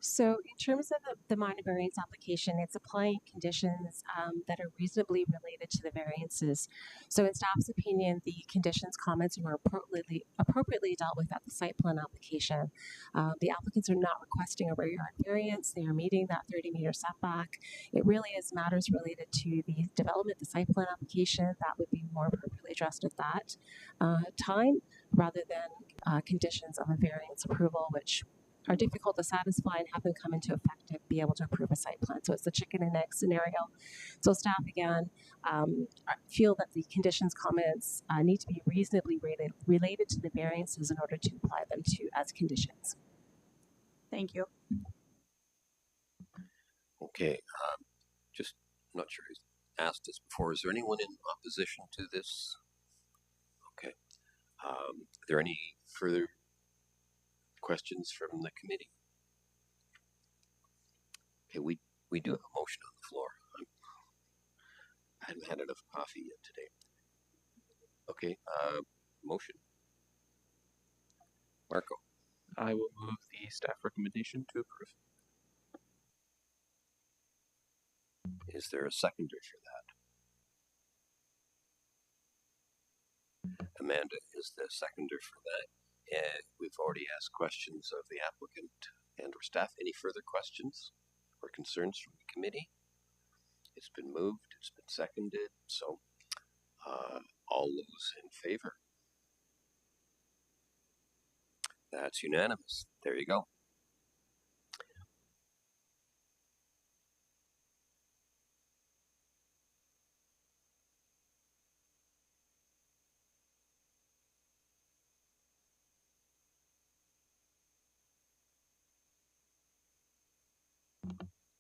So in terms of the minor variance application, it's applying conditions that are reasonably related to the variances. So in staff's opinion, the conditions comments were appropriately dealt with at the site plan application. The applicants are not requesting a rear yard variance. They are meeting that 30-meter setback. It really is matters related to the development, the site plan application that would be more appropriately addressed at that time rather than conditions of a variance approval, which are difficult to satisfy and have them come into effect to be able to approve a site plan. So it's the chicken and egg scenario. So staff again feel that the conditions comments need to be reasonably related to the variances in order to apply them to as conditions. Thank you. Okay, just not sure who's asked this before. Is there anyone in opposition to this? Okay. Are there any further questions from the committee? Okay, we do have a motion on the floor. I haven't had enough coffee yet today. Okay, motion. Marco. I will move the staff recommendation to approve. Is there a seconder for that? Amanda is the seconder for that. We've already asked questions of the applicant and or staff. Any further questions or concerns from the committee? It's been moved, it's been seconded, so All those in favor? That's unanimous. There you go.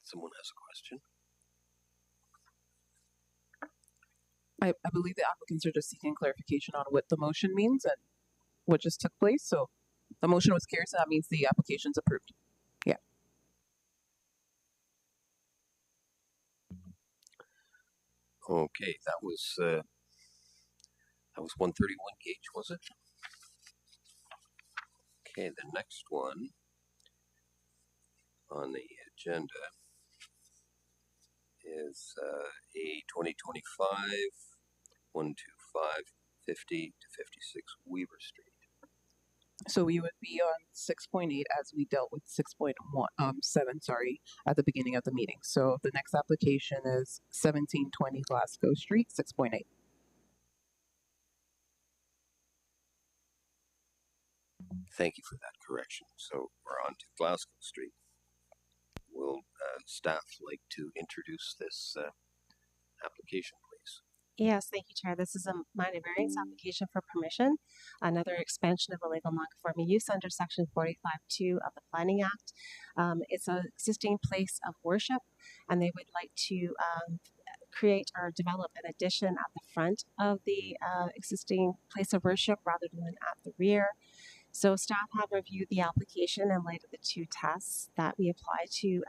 Someone has a question? I believe the applicants are just seeking clarification on what the motion means and what just took place. So the motion was carried, so that means the application's approved. Yeah. Okay, that was 131 gauge, was it? Okay, the next one on the agenda is a 2025 125 50 to 56 Weaver Street. So we would be on 6.8 as we dealt with 6.7, sorry, at the beginning of the meeting. So the next application is 1720 Glasgow Street, 6.8. Thank you for that correction. So we're on to Glasgow Street. Will staff like to introduce this application, please? Yes, thank you, Chair. This is a minor variance application for permission, another expansion of a legal non-conforming use under Section 45(2) of the Planning Act. It's an existing place of worship, and they would like to create or develop an addition at the front of the existing place of worship rather than at the rear. So staff have reviewed the application in light of the two tests that we apply to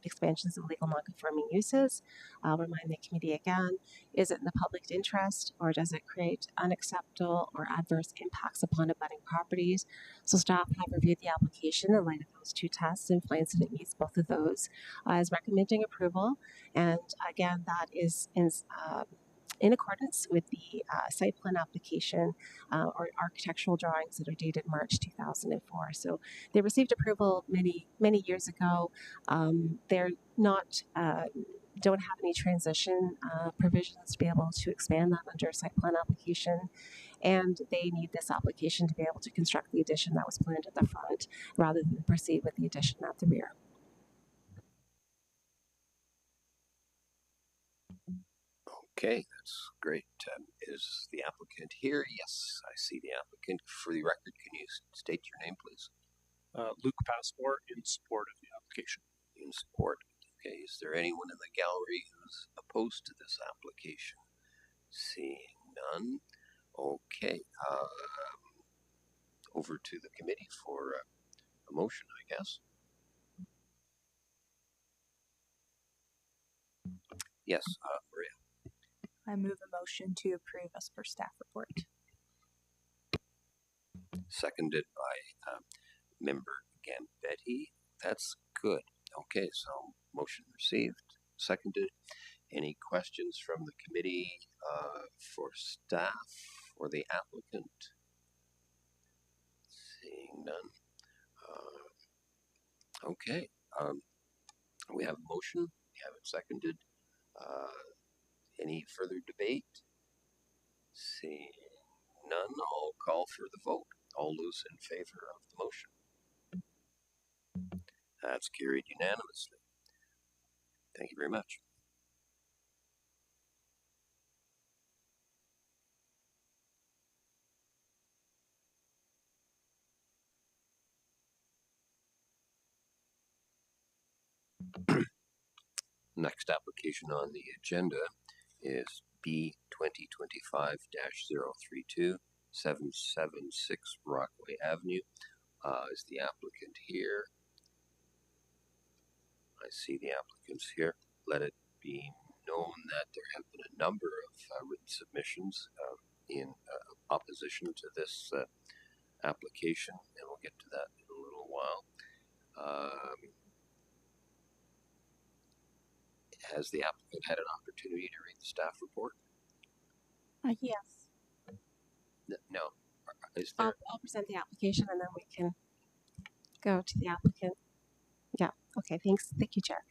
expansions of legal non-conforming uses. I'll remind the committee again, is it in the public interest or does it create unacceptable or adverse impacts upon abutting properties? So staff have reviewed the application in light of those two tests and finds that it meets both of those as recommending approval. And again, that is in accordance with the site plan application or architectural drawings that are dated March 2004. So they received approval many years ago. They're not don't have any transition provisions to be able to expand that under a site plan application, and they need this application to be able to construct the addition that was planned at the front rather than proceed with the addition at the rear. Okay, that's great. Is the applicant here? Yes, I see the applicant. For the record, can you state your name, please? Luke Passport in support of the application. In support. Okay, is there anyone in the gallery who's opposed to this application? Seeing none. Okay, over to the committee for a motion, I guess. Yes, Maria. I move a motion to approve as per staff report. Seconded by member Gambetti. That's good. Okay, so motion received, seconded. Any questions from the committee for staff or the applicant? Seeing none. Okay, we have a motion. We have it seconded. Any further debate? Seeing none, I'll call for the vote. All those in favor of the motion? That's carried unanimously. Thank you very much. Next application on the agenda is B 2025-032 776 Rockaway Avenue. Is the applicant here? I see the applicants here. Let it be known that there have been a number of written submissions in opposition to this application, and we'll get to that in a little while. Has the applicant had an opportunity to read the staff report? Yes. No. Is there? I'll present the application and then we can go to the applicant. Yeah. Okay. Thanks. Thank you, Chair.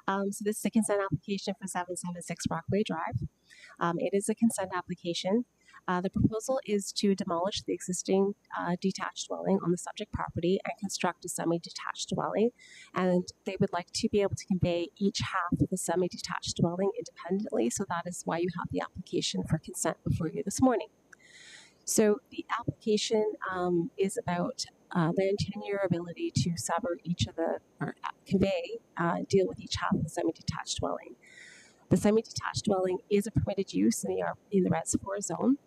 So this is a consent application for 776 Rockaway Drive. It is a consent application. The proposal is to demolish the existing detached dwelling on the subject property and construct a semi-detached dwelling. And they would like to be able to convey each half of the semi-detached dwelling independently. So that is why you have the application for consent before you this morning. So the application is about land tenure ability to sever each of the, or convey, deal with each half of the semi-detached dwelling. The semi-detached dwelling is a permitted use in the Res 4 zone.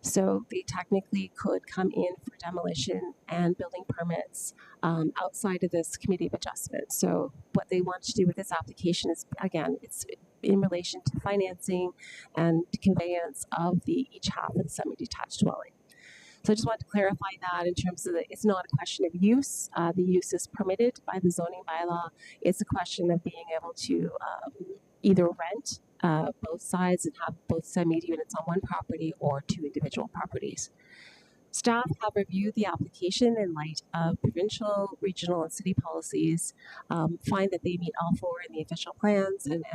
So they technically could come in for demolition and building permits outside of this committee of adjustment. So what they want to do with this application is, again, it's in relation to financing and conveyance of each half of the semi-detached dwelling. So I just want to clarify that in terms of it's not a question of use. The use is permitted by the zoning bylaw. It's a question of being able to either rent both sides and have both semi-units on one property or two individual properties. Staff have reviewed the application in light of provincial, regional, and city policies, find that they meet all four in the official plans and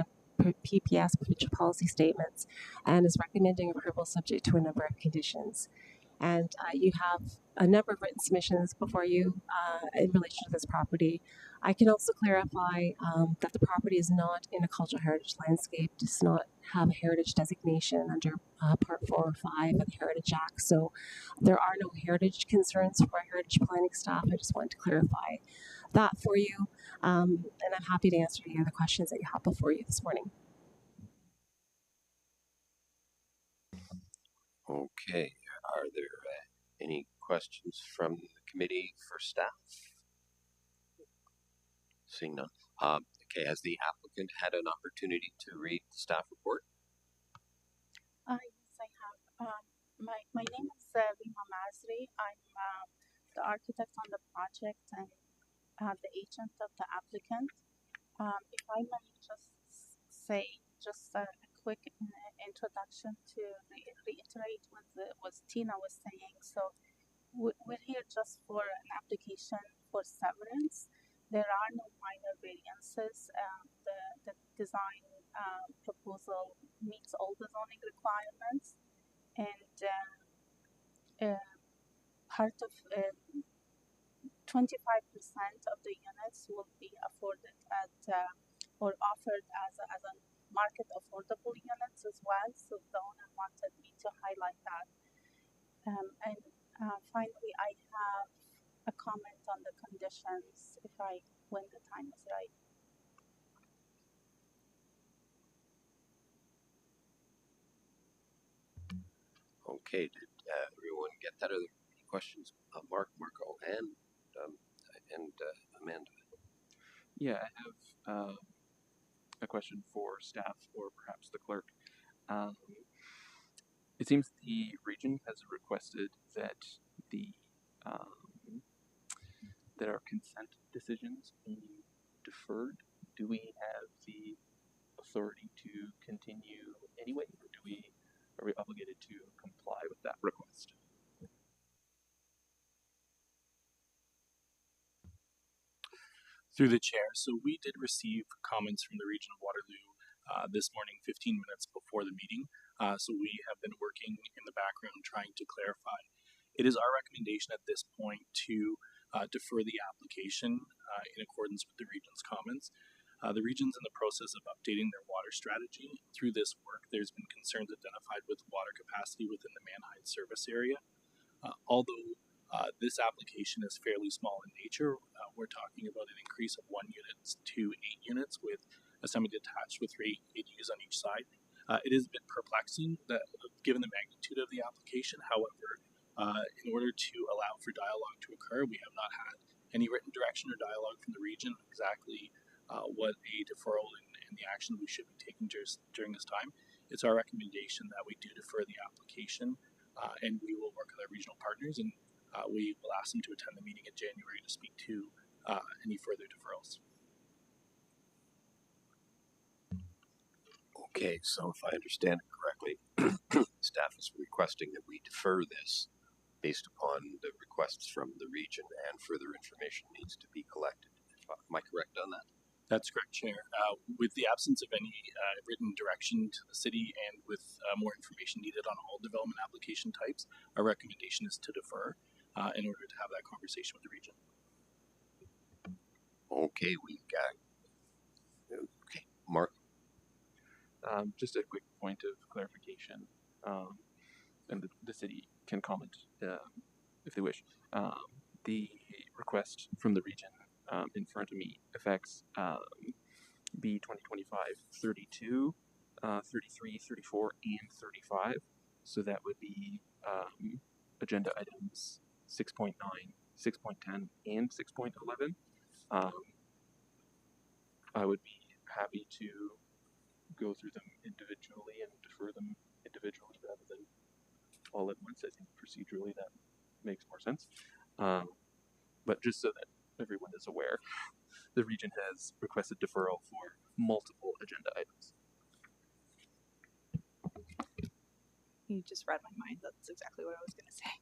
PPS, provincial policy statements, and is recommending approval subject to a number of conditions. And you have a number of written submissions before you in relation to this property. I can also clarify that the property is not in a cultural heritage landscape, does not have a heritage designation under Part 4 or 5 of the Heritage Act. So there are no heritage concerns for our heritage planning staff. I just wanted to clarify that for you. And I'm happy to answer any other questions that you have before you this morning. Okay, are there any questions from the committee for staff? Seeing none. Okay, has the applicant had an opportunity to read the staff report? Yes, I have. My name is Rima Masri. I'm the architect on the project and the agent of the applicant. If I may just say a quick introduction to reiterate what Tina was saying. So we're here just for an application for severance. There are no minor variances. The design proposal meets all the zoning requirements, and part of 25% of the units will be afforded at or offered as a market affordable units as well. So the owner wanted me to highlight that. And finally, I have a comment on the conditions when the time is right. Okay, did everyone get that? Are there any questions? Mark, Marco, and Amanda? Yeah, I have a question for staff or perhaps the clerk. It seems the region has requested that that our consent decisions be deferred. Do we have the authority to continue anyway, or are we obligated to comply with that request? Through the chair, so we did receive comments from the region of Waterloo this morning, 15 minutes before the meeting. So we have been working in the background trying to clarify. It is our recommendation at this point to defer the application in accordance with the region's comments. The region's in the process of updating their water strategy. Through this work, there's been concerns identified with water capacity within the Manhide service area. Although this application is fairly small in nature, we're talking about an increase of 1 unit to 8 units with a semi-detached with 3 ADUs on each side. It is a bit perplexing that, given the magnitude of the application. However, in order to allow for dialogue to occur, we have not had any written direction or dialogue from the region exactly what a deferral and the action we should be taking during this time. It's our recommendation that we do defer the application, and we will work with our regional partners, and we will ask them to attend the meeting in January to speak to any further deferrals. Okay, so if I understand it correctly, staff is requesting that we defer this based upon the requests from the region and further information needs to be collected. Am I correct on that? That's correct, Chair. With the absence of any written direction to the city and with more information needed on all development application types, our recommendation is to defer in order to have that conversation with the region. Okay, okay, Mark. Just a quick point of clarification, and the city can comment if they wish. The request from the region in front of me affects B 2025-32, 33, 34, and 35. So that would be agenda items 6.9, 6.10, and 6.11. I would be happy to go through them individually and defer them individually rather than all at once. I think procedurally that makes more sense. But just so that everyone is aware, the region has requested deferral for multiple agenda items. You just read my mind. That's exactly what I was going to say.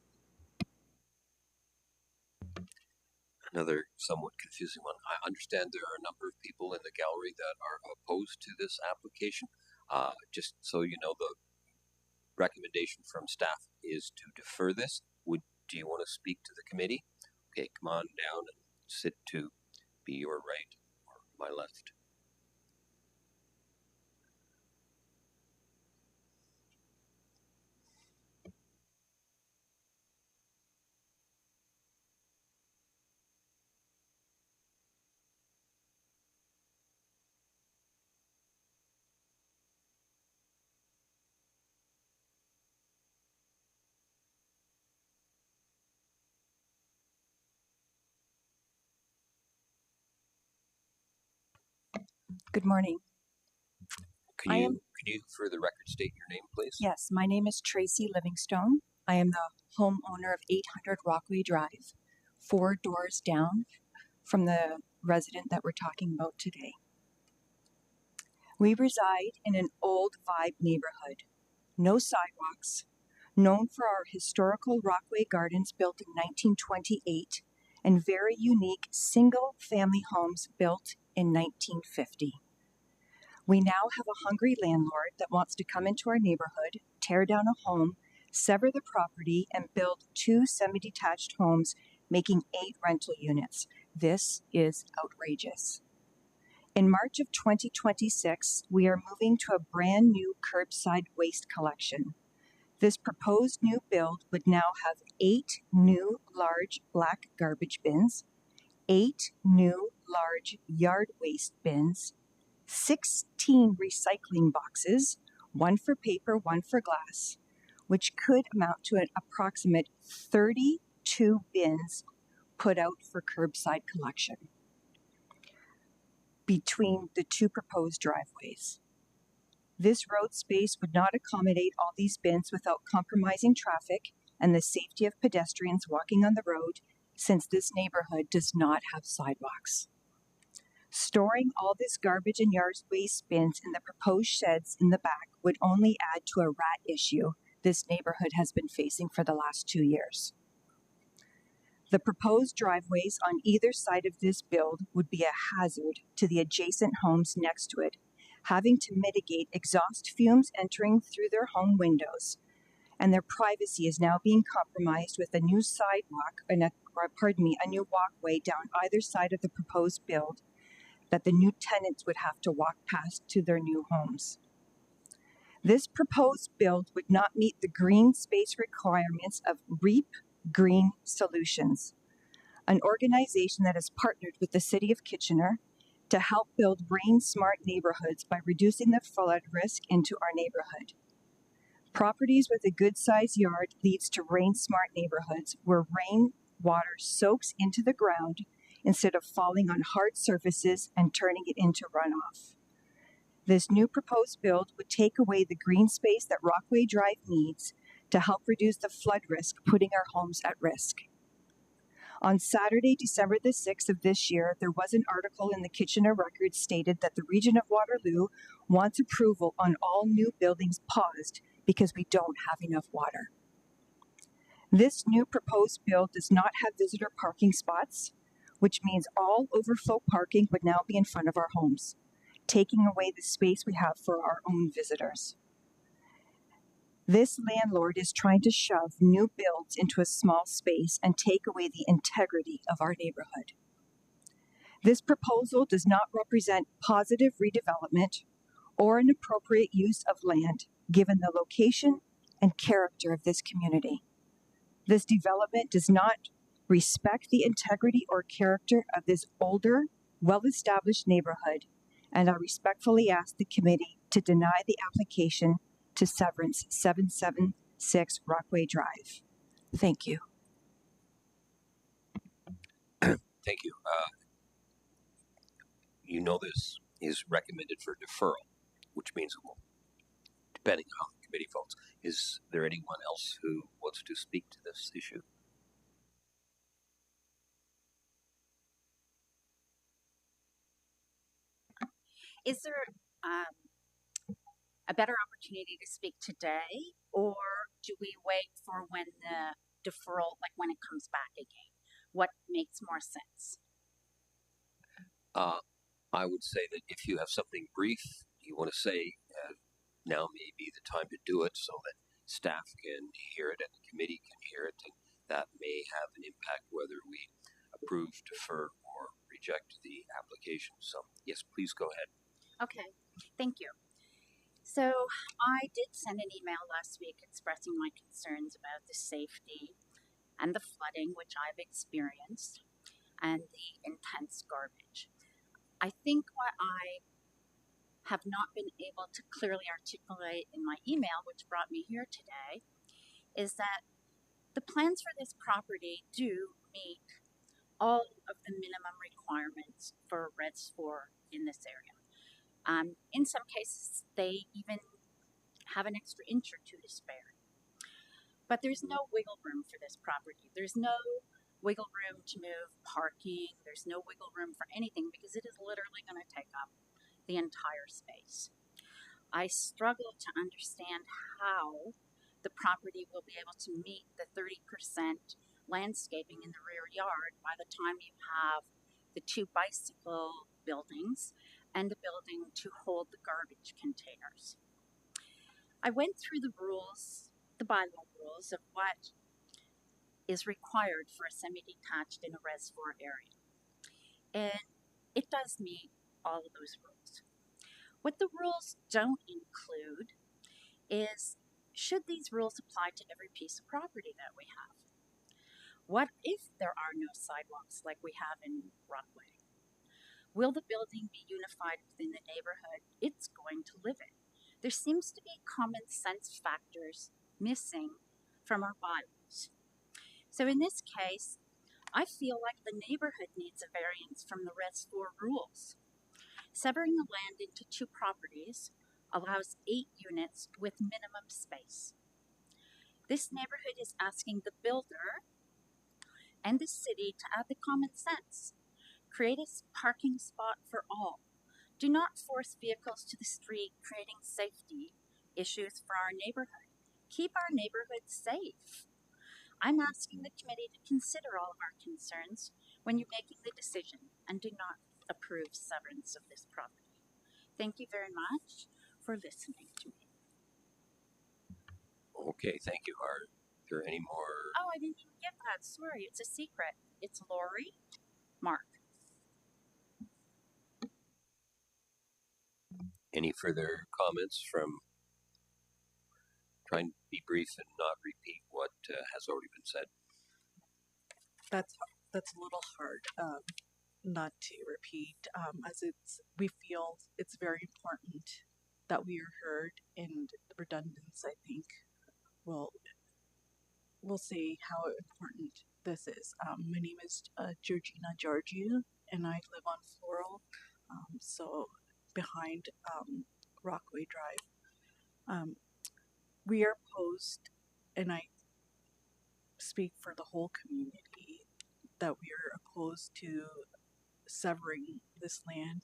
Another somewhat confusing one. I understand there are a number of people in the gallery that are opposed to this application. Just so you know, the recommendation from staff is to defer this. Do you want to speak to the committee? Okay, come on down and sit to be your right or my left. Good morning. Can you, for the record, state your name, please? Yes, my name is Tracy Livingstone. I am the homeowner of 800 Rockway Drive, 4 doors down from the resident that we're talking about today. We reside in an old vibe neighborhood, no sidewalks, known for our historical Rockway Gardens built in 1928 and very unique single-family homes built in 1950. We now have a hungry landlord that wants to come into our neighborhood, tear down a home, sever the property, and build 2 semi-detached homes, making 8 rental units. This is outrageous. In March of 2026, we are moving to a brand new curbside waste collection. This proposed new build would now have 8 new large black garbage bins, 8 new large yard waste bins, 16 recycling boxes, 1 for paper, 1 for glass, which could amount to an approximate 32 bins put out for curbside collection between the 2 proposed driveways. This road space would not accommodate all these bins without compromising traffic and the safety of pedestrians walking on the road, since this neighborhood does not have sidewalks. Storing all this garbage and yard waste bins in the proposed sheds in the back would only add to a rat issue this neighborhood has been facing for the last 2 years. The proposed driveways on either side of this build would be a hazard to the adjacent homes next to it, having to mitigate exhaust fumes entering through their home windows. And their privacy is now being compromised with a new sidewalk, a new walkway down either side of the proposed build that the new tenants would have to walk past to their new homes. This proposed build would not meet the green space requirements of REAP Green Solutions, an organization that has partnered with the City of Kitchener to help build rain-smart neighborhoods by reducing the flood risk into our neighborhood. Properties with a good-sized yard leads to rain-smart neighborhoods where rainwater soaks into the ground instead of falling on hard surfaces and turning it into runoff. This new proposed build would take away the green space that Rockway Drive needs to help reduce the flood risk, putting our homes at risk. On Saturday, December the 6th of this year, there was an article in the Kitchener Record stated that the Region of Waterloo wants approval on all new buildings paused because we don't have enough water. This new proposed build does not have visitor parking spots. which means all overflow parking would now be in front of our homes, taking away the space we have for our own visitors. This landlord is trying to shove new builds into a small space and take away the integrity of our neighborhood. This proposal does not represent positive redevelopment or an appropriate use of land given the location and character of this community. This development does not respect the integrity or character of this older, well-established neighborhood, and I respectfully ask the committee to deny the application to Severance 776 Rockway Drive. Thank you. Thank you. You know this is recommended for deferral, which means it will, depending on how the committee votes. Is there anyone else who wants to speak to this issue? Is there a better opportunity to speak today, or do we wait for when the deferral, like when it comes back again? What makes more sense? I would say that if you have something brief you want to say, now may be the time to do it so that staff can hear it and the committee can hear it, and that may have an impact whether we approve, defer, or reject the application. So, yes, please go ahead. Okay, thank you. So I did send an email last week expressing my concerns about the safety and the flooding which I've experienced and the intense garbage. I think what I have not been able to clearly articulate in my email, which brought me here today, is that the plans for this property do meet all of the minimum requirements for Res 4 in this area. In some cases, they even have an extra inch or two to spare. But there's no wiggle room for this property. There's no wiggle room to move parking. There's no wiggle room for anything because it is literally going to take up the entire space. I struggle to understand how the property will be able to meet the 30% landscaping in the rear yard by the time you have the two bicycle buildings and the building to hold the garbage containers. I went through the rules, the bylaw rules of what is required for a semi-detached in a Res 4 area. And it does meet all of those rules. What the rules don't include is, should these rules apply to every piece of property that we have? What if there are no sidewalks like we have in Rockway? Will the building be unified within the neighborhood it's going to live in? There seems to be common sense factors missing from our bylaws. So in this case, I feel like the neighborhood needs a variance from the Res 4 rules. Severing the land into two properties allows 8 units with minimum space. This neighborhood is asking the builder and the city to add the common sense. Create a parking spot for all. Do not force vehicles to the street, creating safety issues for our neighborhood. Keep our neighborhood safe. I'm asking the committee to consider all of our concerns when you're making the decision and do not approve severance of this property. Thank you very much for listening to me. Okay, thank you. Are there any more? Oh, I didn't even get that. Sorry, it's a secret. It's Lori, Mark. Any further comments from? Trying to be brief and not repeat what has already been said. That's a little hard not to repeat, as we feel it's very important that we are heard, and the redundance, I think, we'll see how important this is. My name is Georgina Georgiou, and I live on Floral, so behind Rockway Drive. We are opposed, and I speak for the whole community, that we are opposed to severing this land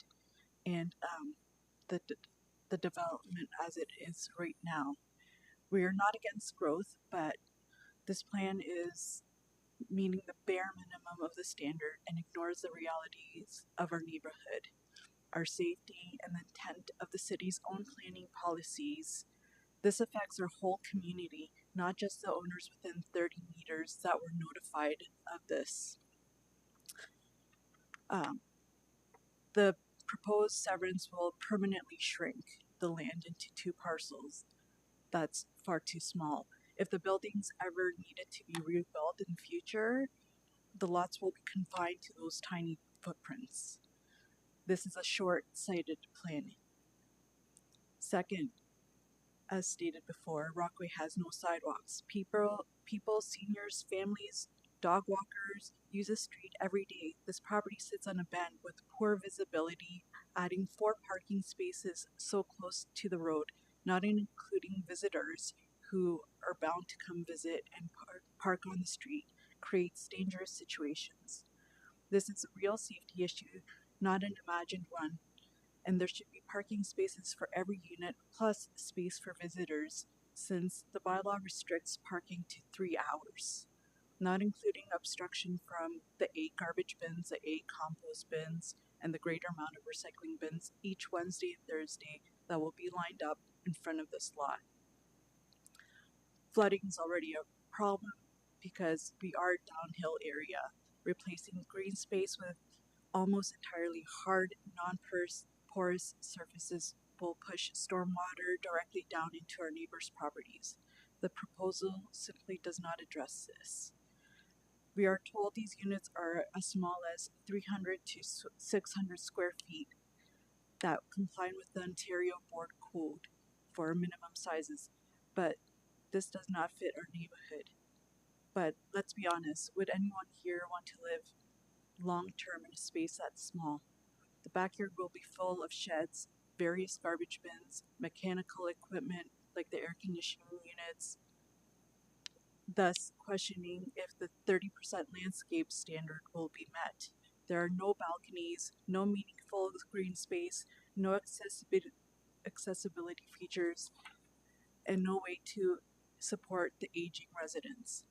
and the development as it is right now. We are not against growth, but this plan is meaning the bare minimum of the standard and ignores the realities of our neighborhood, our safety, and the intent of the city's own planning policies. This affects our whole community, not just the owners within 30 meters that were notified of this. The proposed severance will permanently shrink the land into 2 parcels. That's far too small. If the buildings ever needed to be rebuilt in the future, the lots will be confined to those tiny footprints. This is a short-sighted planning. Second, as stated before, Rockaway has no sidewalks. People, seniors, families, dog walkers use the street every day. This property sits on a bend with poor visibility, adding 4 parking spaces so close to the road, not including visitors who are bound to come visit and park on the street, creates dangerous situations. This is a real safety issue, not an imagined one, and there should be parking spaces for every unit plus space for visitors, since the bylaw restricts parking to 3 hours, not including obstruction from the 8 garbage bins, the 8 compost bins, and the greater amount of recycling bins each Wednesday and Thursday that will be lined up in front of this lot. Flooding is already a problem because we are a downhill area. Replacing green space with almost entirely hard, non-porous surfaces will push stormwater directly down into our neighbors' properties. The proposal simply does not address this. We are told these units are as small as 300 to 600 square feet that comply with the Ontario Board Code for minimum sizes, but this does not fit our neighborhood. But let's be honest, would anyone here want to live long-term in a space that's small? The backyard will be full of sheds, various garbage bins, mechanical equipment like the air conditioning units, thus questioning if the 30% landscape standard will be met. There are no balconies, no meaningful green space, no accessibility features, and no way to support the aging residents.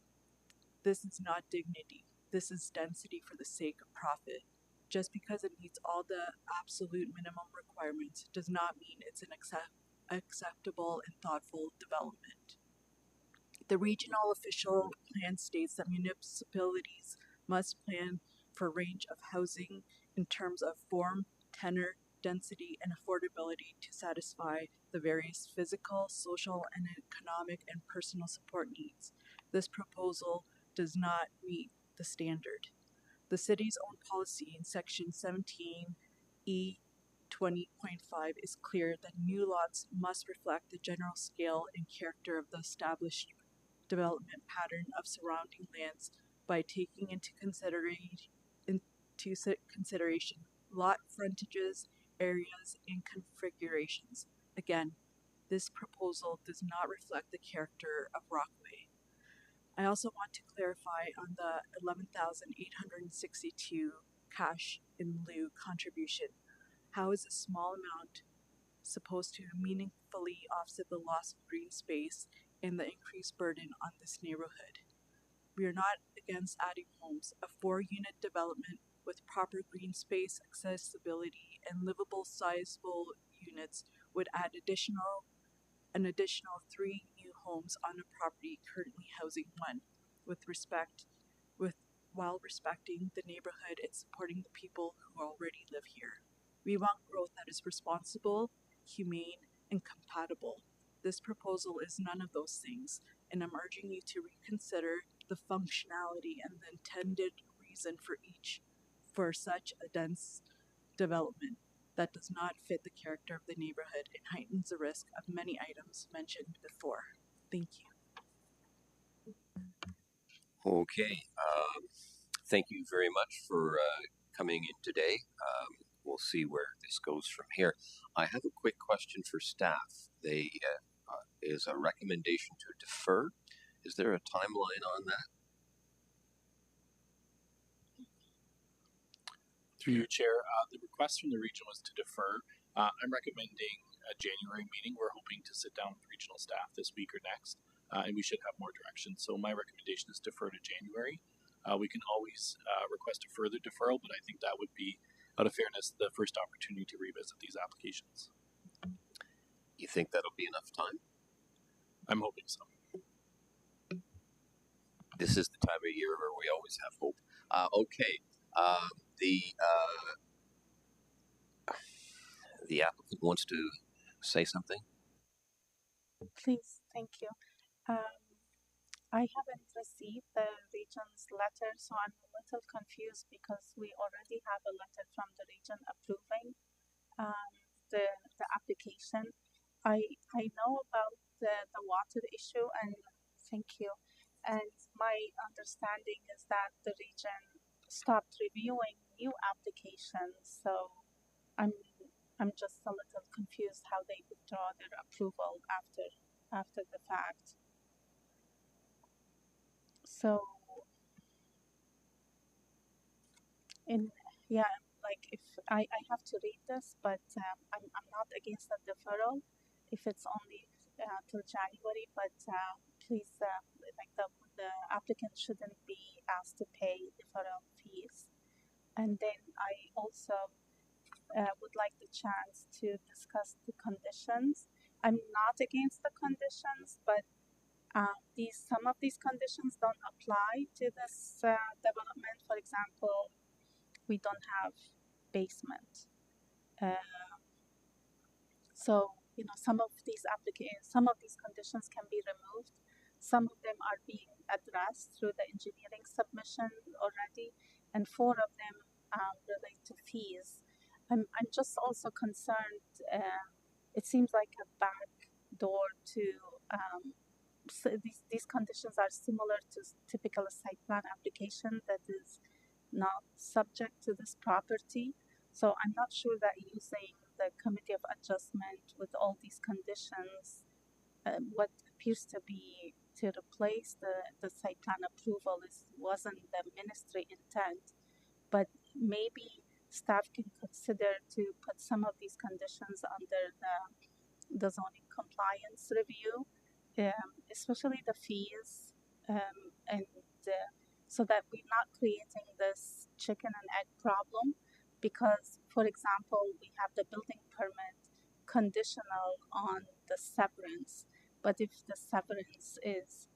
This is not dignity. This is density for the sake of profit. Just because it meets all the absolute minimum requirements does not mean it's an acceptable and thoughtful development. The regional official plan states that municipalities must plan for a range of housing in terms of form, tenor, density, and affordability to satisfy the various physical, social, and economic and personal support needs. This proposal does not meet the standard. The city's own policy in section 17E 20.5 is clear that new lots must reflect the general scale and character of the established development pattern of surrounding lands by taking into consideration lot frontages, areas, and configurations. Again, this proposal does not reflect the character of Rockaway. I also want to clarify on the $11,862 cash in lieu contribution. How is a small amount supposed to meaningfully offset the loss of green space and the increased burden on this neighborhood? We are not against adding homes. A 4-unit development with proper green space, accessibility, and livable, sizable units would add an additional 3 new homes on a property currently housing 1, while respecting the neighborhood and supporting the people who already live here. We want growth that is responsible, humane, and compatible. This proposal is none of those things, and I'm urging you to reconsider the functionality and the intended reason for such a dense development that does not fit the character of the neighborhood and heightens the risk of many items mentioned before. Thank you. Okay. Thank you very much for coming in today. We'll see where this goes from here. I have a quick question for staff. They is a recommendation to defer. Is there a timeline on that? Through your chair, the request from the region was to defer. I'm recommending a January meeting. We're hoping to sit down with regional staff this week or next, and we should have more direction. So my recommendation is defer to January. we can always request a further deferral, but I think that would be, out of fairness, the first opportunity to revisit these applications. You think that'll be enough time? I'm hoping so. This is the time of year where we always have hope. Okay. The applicant wants to say something. Please, thank you. I haven't received the region's letter, so I'm a little confused because we already have a letter from the region approving the application. I know about the water issue, and thank you. And my understanding is that the region stopped reviewing new applications, so I'm just a little confused how they withdraw their approval after the fact. So, like if I have to read this, but I'm not against the deferral if it's only till January, but please, like the applicant shouldn't be asked to pay deferral fees. And then I also would like the chance to discuss the conditions. I'm not against the conditions, but some of these conditions don't apply to this development. For example, we don't have basement. So some of these conditions can be removed. Some of them are being addressed through the engineering submission already, and 4 of them relate to fees. I'm just also concerned. It seems like a back door to. So these conditions are similar to typical site plan application that is not subject to this property. So I'm not sure that using the committee of adjustment with all these conditions, what appears to be to replace the site plan approval wasn't the ministry intent, but maybe staff can consider to put some of these conditions under the zoning compliance review. Especially the fees, and so that we're not creating this chicken and egg problem. Because, for example, we have the building permit conditional on the severance, but if the severance is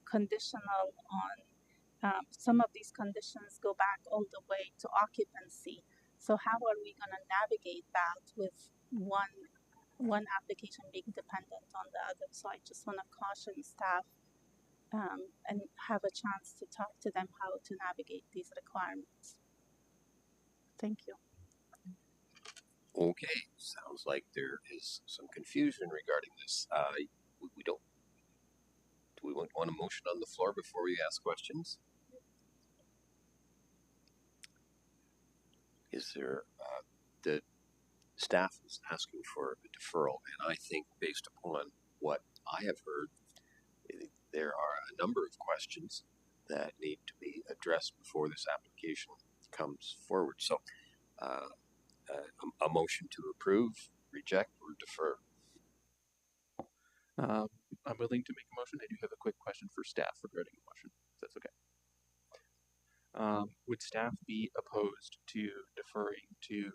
conditional on some of these conditions go back all the way to occupancy. So how are we going to navigate that with one application being dependent on the other? So I just want to caution staff and have a chance to talk to them how to navigate these requirements. Thank you. Okay, sounds like there is some confusion regarding this. Do we want a motion on the floor before we ask questions? Is there the staff is asking for a deferral, and I think based upon what I have heard, there are a number of questions that need to be addressed before this application comes forward. So, a motion to approve, reject, or defer. I'm willing to make a motion. I do have a quick question for staff regarding the motion, if that's okay. Would staff be opposed to deferring to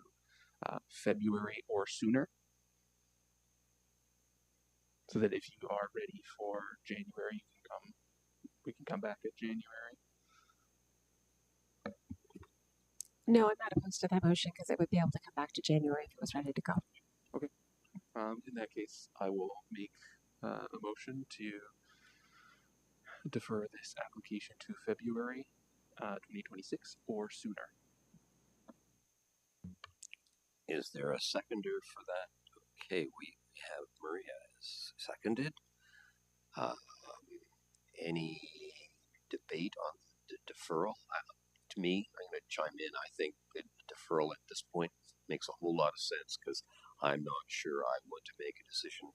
February or sooner? So that if you are ready for January, we can come back at January. No, I'm not opposed to that motion because I would be able to come back to January if it was ready to go. Okay. In that case, I will make a motion to defer this application to February 2026 or sooner. Is there a seconder for that? Okay, we have Maria is seconded. Any debate on the deferral? To me, I'm going to chime in. I think the deferral at this point makes a whole lot of sense because I'm not sure I want to make a decision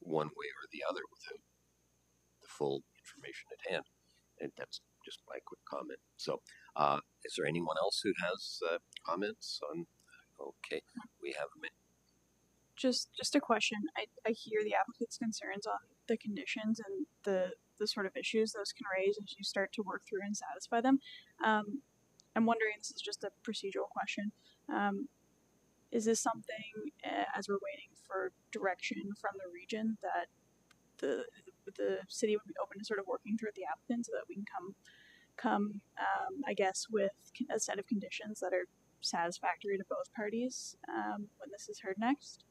one way or the other without the full information at hand. And that's just my quick comment. So, is there anyone else who has comments on? Okay, we have a minute. Just a question. I hear the applicant's concerns on the conditions and the the sort of issues those can raise as you start to work through and satisfy them. I'm wondering, this is just a procedural question. Is this something, as we're waiting for direction from the region, that the city would be open to sort of working through the applicant so that we can come I guess, with a set of conditions that are satisfactory to both parties when this is heard next?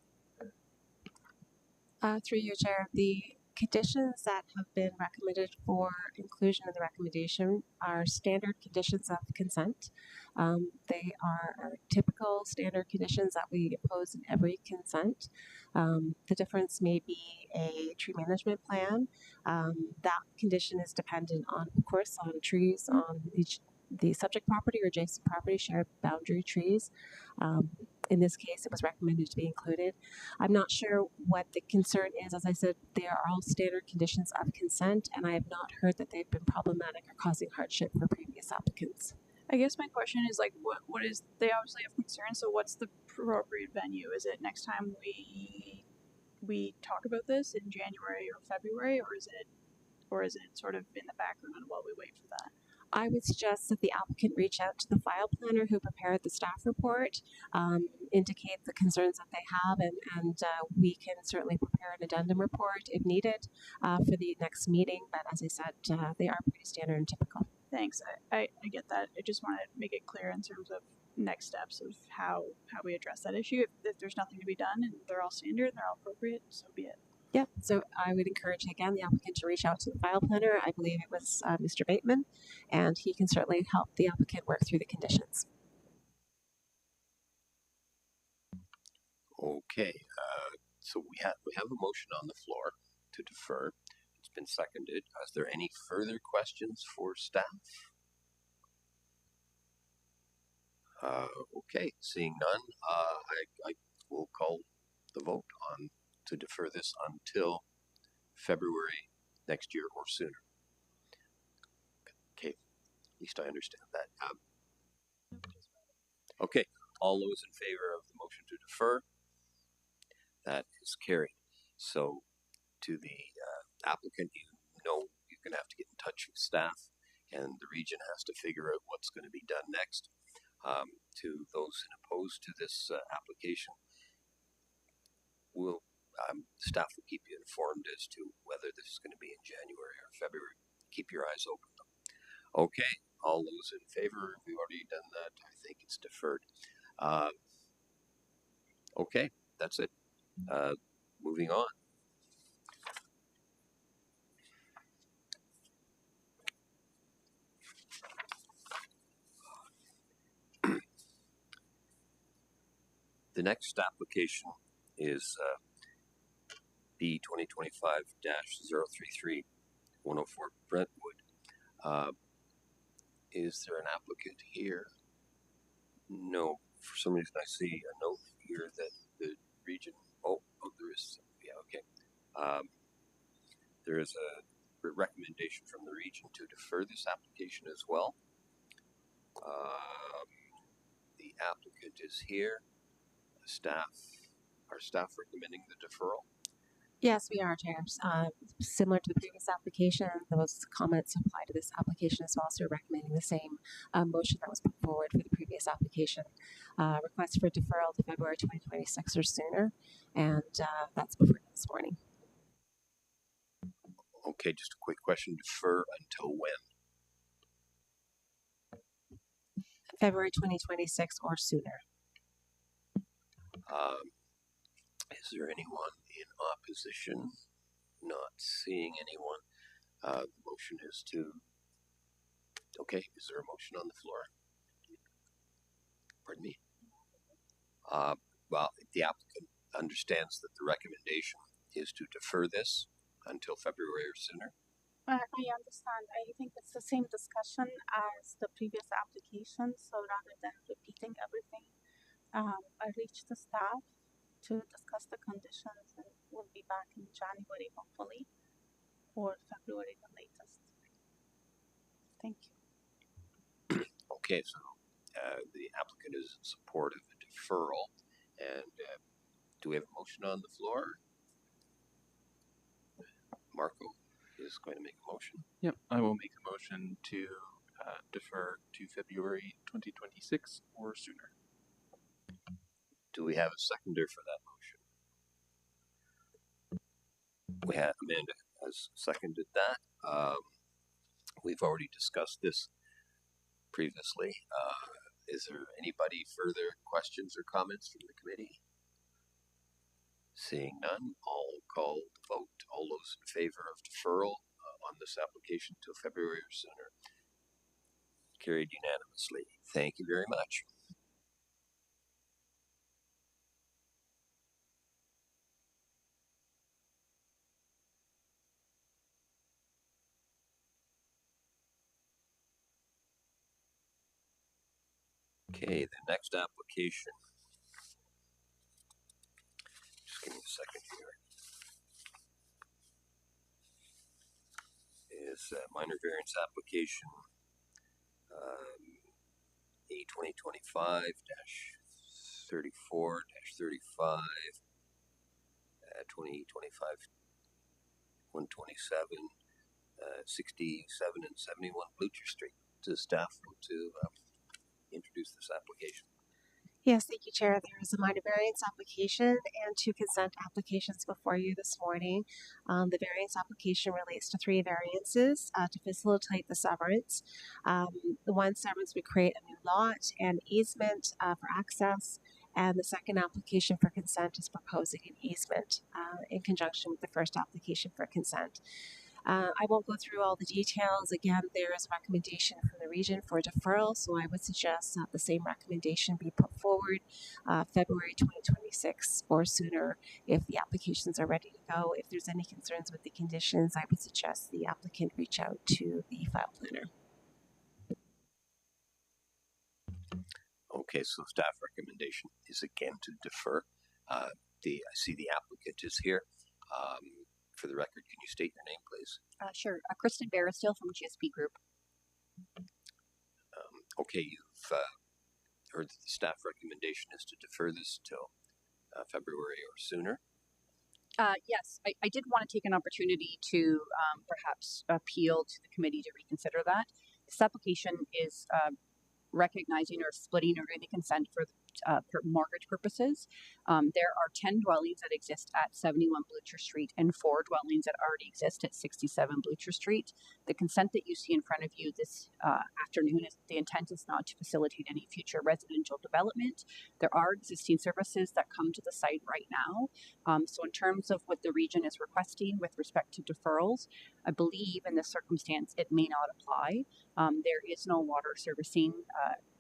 Through you, Chair, the conditions that have been recommended for inclusion in the recommendation are standard conditions of consent. They are our typical standard conditions that we impose in every consent. The difference may be a tree management plan. That condition is dependent on, of course, on trees on the subject property or adjacent property, shared boundary trees. In this case, it was recommended to be included. I'm not sure what the concern is. As I said, they are all standard conditions of consent, and I have not heard that they've been problematic or causing hardship for previous applicants. I guess my question is, like, what is, they obviously have concerns, so what's the appropriate venue? Is it next time we talk about this in January or February, or is it sort of in the background while we wait for that? I would suggest that the applicant reach out to the file planner who prepared the staff report, indicate the concerns that they have, and we can certainly prepare an addendum report if needed for the next meeting. But as I said, they are pretty standard and typical. Thanks. I get that. I just want to make it clear in terms of next steps of how we address that issue. If there's nothing to be done and they're all standard and they're all appropriate, so be it. Yeah, so I would encourage, again, the applicant to reach out to the file planner. I believe it was Mr. Bateman, and he can certainly help the applicant work through the conditions. Okay, so we have a motion on the floor to defer. It's been seconded. Is there any further questions for staff? Okay, seeing none, I will call the vote on to defer this until February next year or sooner. Okay, at least I understand that. Okay, all those in favor of the motion to defer? That is carried. So to the applicant, you're going to have to get in touch with staff, and the region has to figure out what's going to be done next. To those opposed to this application, staff will keep you informed as to whether this is going to be in January or February. Keep your eyes open, though. Okay, all those in favor, we've already done that. I think it's deferred. Okay, that's it. Moving on. The next application is B 2025-033 104 Brentwood. Is there an applicant here? No. For some reason, I see a note here that the region. Oh, there is. Yeah, okay. There is a recommendation from the region to defer this application as well. The applicant is here. Our staff recommending the deferral. Yes, we are, Chair. Similar to the previous application, those comments apply to this application as well, so we're recommending the same motion that was put forward for the previous application. Request for deferral to February 2026 or sooner, and that's before this morning. Okay, just a quick question. Defer until when? February 2026 or sooner. Is there anyone in opposition? Not seeing anyone. The motion is to. Okay, is there a motion on the floor? Pardon me. Well, the applicant understands that the recommendation is to defer this until February or sooner. I understand. I think it's the same discussion as the previous application, so rather than repeating everything, I reached the staff to discuss the conditions, and we'll be back in January, hopefully, or February the latest. Thank you. Okay, so the applicant is in support of the deferral, and do we have a motion on the floor? Marco? is going to make a motion. Yep, I will make a motion to defer to February 2026 or sooner. Do we have a seconder for that motion? We have Amanda has seconded that. We've already discussed this previously. Is there anybody further questions or comments from the committee? Seeing none, I'll call the vote. All those in favor of deferral on this application till February or sooner. Carried unanimously. Thank you very much. Okay, the next application. Just give me a second here. Is a minor variance application A 2025-34-35 2025 127 67 and 71 Blucher Street. To staff to introduce this application. Yes, thank you, Chair. There is a minor variance application and 2 consent applications before you this morning. The variance application relates to 3 variances to facilitate the severance. The one severance would create a new lot and easement for access, and the second application for consent is proposing an easement in conjunction with the first application for consent. I won't go through all the details. Again, there is a recommendation from the region for deferral, so I would suggest that the same recommendation be put forward February 2026 or sooner if the applications are ready to go. If there's any concerns with the conditions, I would suggest the applicant reach out to the file planner. Okay, so staff recommendation is again to defer. I see the applicant is here. For the record, can you state your name, please? Sure. Kristen Barristill from GSP Group. Okay, you've heard that the staff recommendation is to defer this till February or sooner. Yes, I did want to take an opportunity to perhaps appeal to the committee to reconsider that. This application is recognizing or splitting or doing the consent for mortgage purposes. There are 10 dwellings that exist at 71 Blucher Street and 4 dwellings that already exist at 67 Blucher Street. The consent that you see in front of you this afternoon is the intent is not to facilitate any future residential development. There are existing services that come to the site right now. So in terms of what the region is requesting with respect to deferrals, I believe in this circumstance it may not apply. There is no water servicing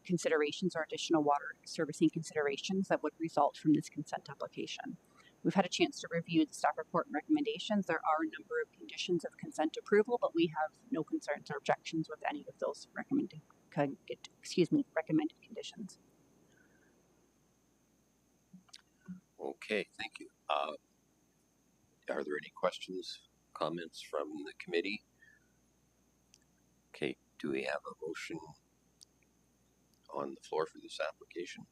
considerations or additional water servicing considerations that would result from this consent application. We've had a chance to review the staff report and recommendations. There are a number of conditions of consent approval, but we have no concerns or objections with any of those recommended conditions. Okay, thank you. Are there any questions, comments from the committee? Okay, do we have a motion on the floor for this application?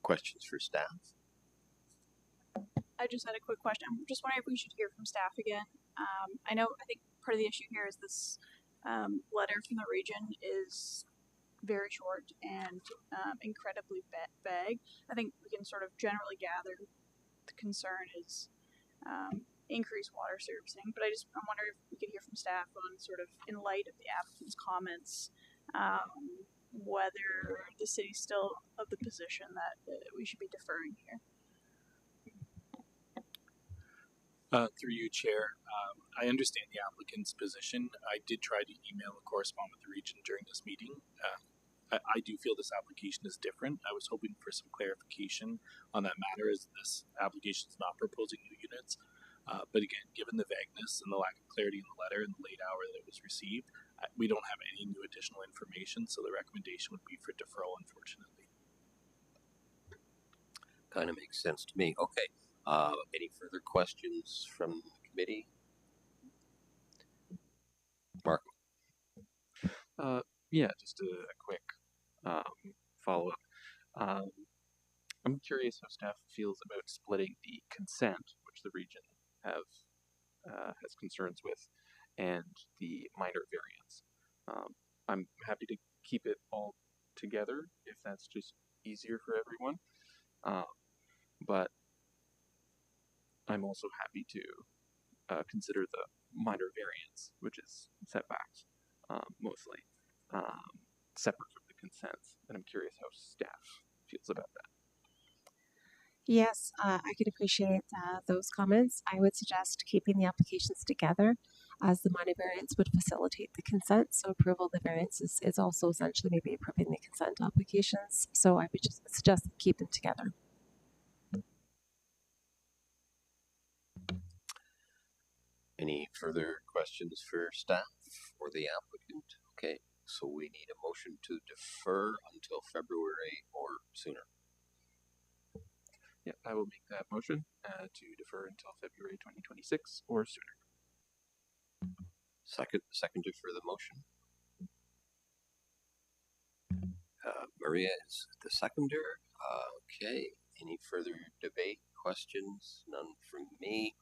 Questions for staff? I just had a quick question. I'm just wondering if we should hear from staff again. I think part of the issue here is this letter from the region is very short and incredibly vague. I think we can sort of generally gather the concern is increased water servicing, but I wonder if we could hear from staff on sort of in light of the applicant's comments, whether the city's still of the position that we should be deferring here. Through you, Chair, I understand the applicant's position. I did try to email and correspond with the region during this meeting. I do feel this application is different. I was hoping for some clarification on that matter, as this application is not proposing new units. But again, given the vagueness and the lack of clarity in the letter and the late hour that it was received, we don't have any new additional information, so the recommendation would be for deferral, unfortunately. Kind of makes sense to me. Okay. Any further questions from the committee? Mark? Yeah, just a quick follow-up. I'm curious how staff feels about splitting the consent, which the region has concerns with, and the minor variance. I'm happy to keep it all together if that's just easier for everyone. But I'm also happy to consider the minor variance, which is setbacks, mostly, separate from the consents. And I'm curious how staff feels about that. Yes, I could appreciate those comments. I would suggest keeping the applications together as the minor variance would facilitate the consent. So approval of the variance is also essentially maybe approving the consent applications. So I would just suggest keep them together. Any further questions for staff or the applicant? Okay, so we need a motion to defer until February or sooner. Yeah, I will make that motion to defer until February 2026 or sooner. Seconder for the motion. Maria is the seconder. Okay, any further debate, questions? None from me.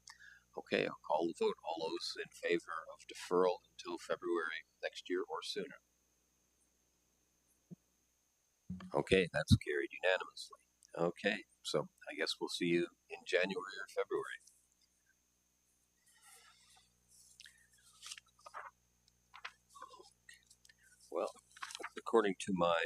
Okay, I'll call the vote. All those in favor of deferral until February next year or sooner? Okay, that's carried unanimously. Okay, so I guess we'll see you in January or February. Well, according to my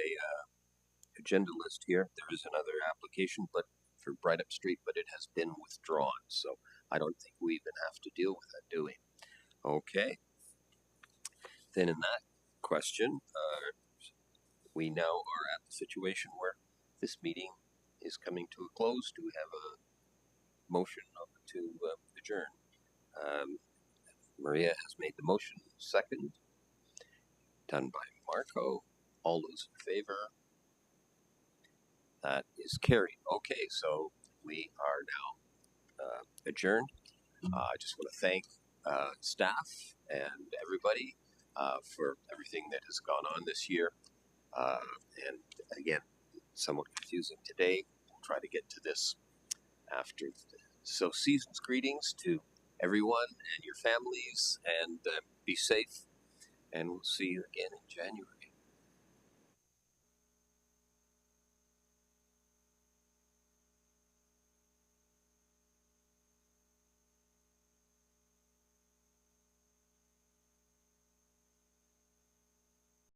agenda list here, there is another application, but for Bright Up Street, but it has been withdrawn. So I don't think we even have to deal with that, do we? Okay. Then in that question, we now are at the situation where this meeting is coming to a close. Do we have a motion to adjourn? Maria has made the motion, second, done by Marco. All those in favor? That is carried. Okay, so we are now adjourned. I just want to thank staff and everybody for everything that has gone on this year. And again, somewhat confusing today. We'll try to get to this after. So season's greetings to everyone and your families, and be safe. And we'll see you again in January.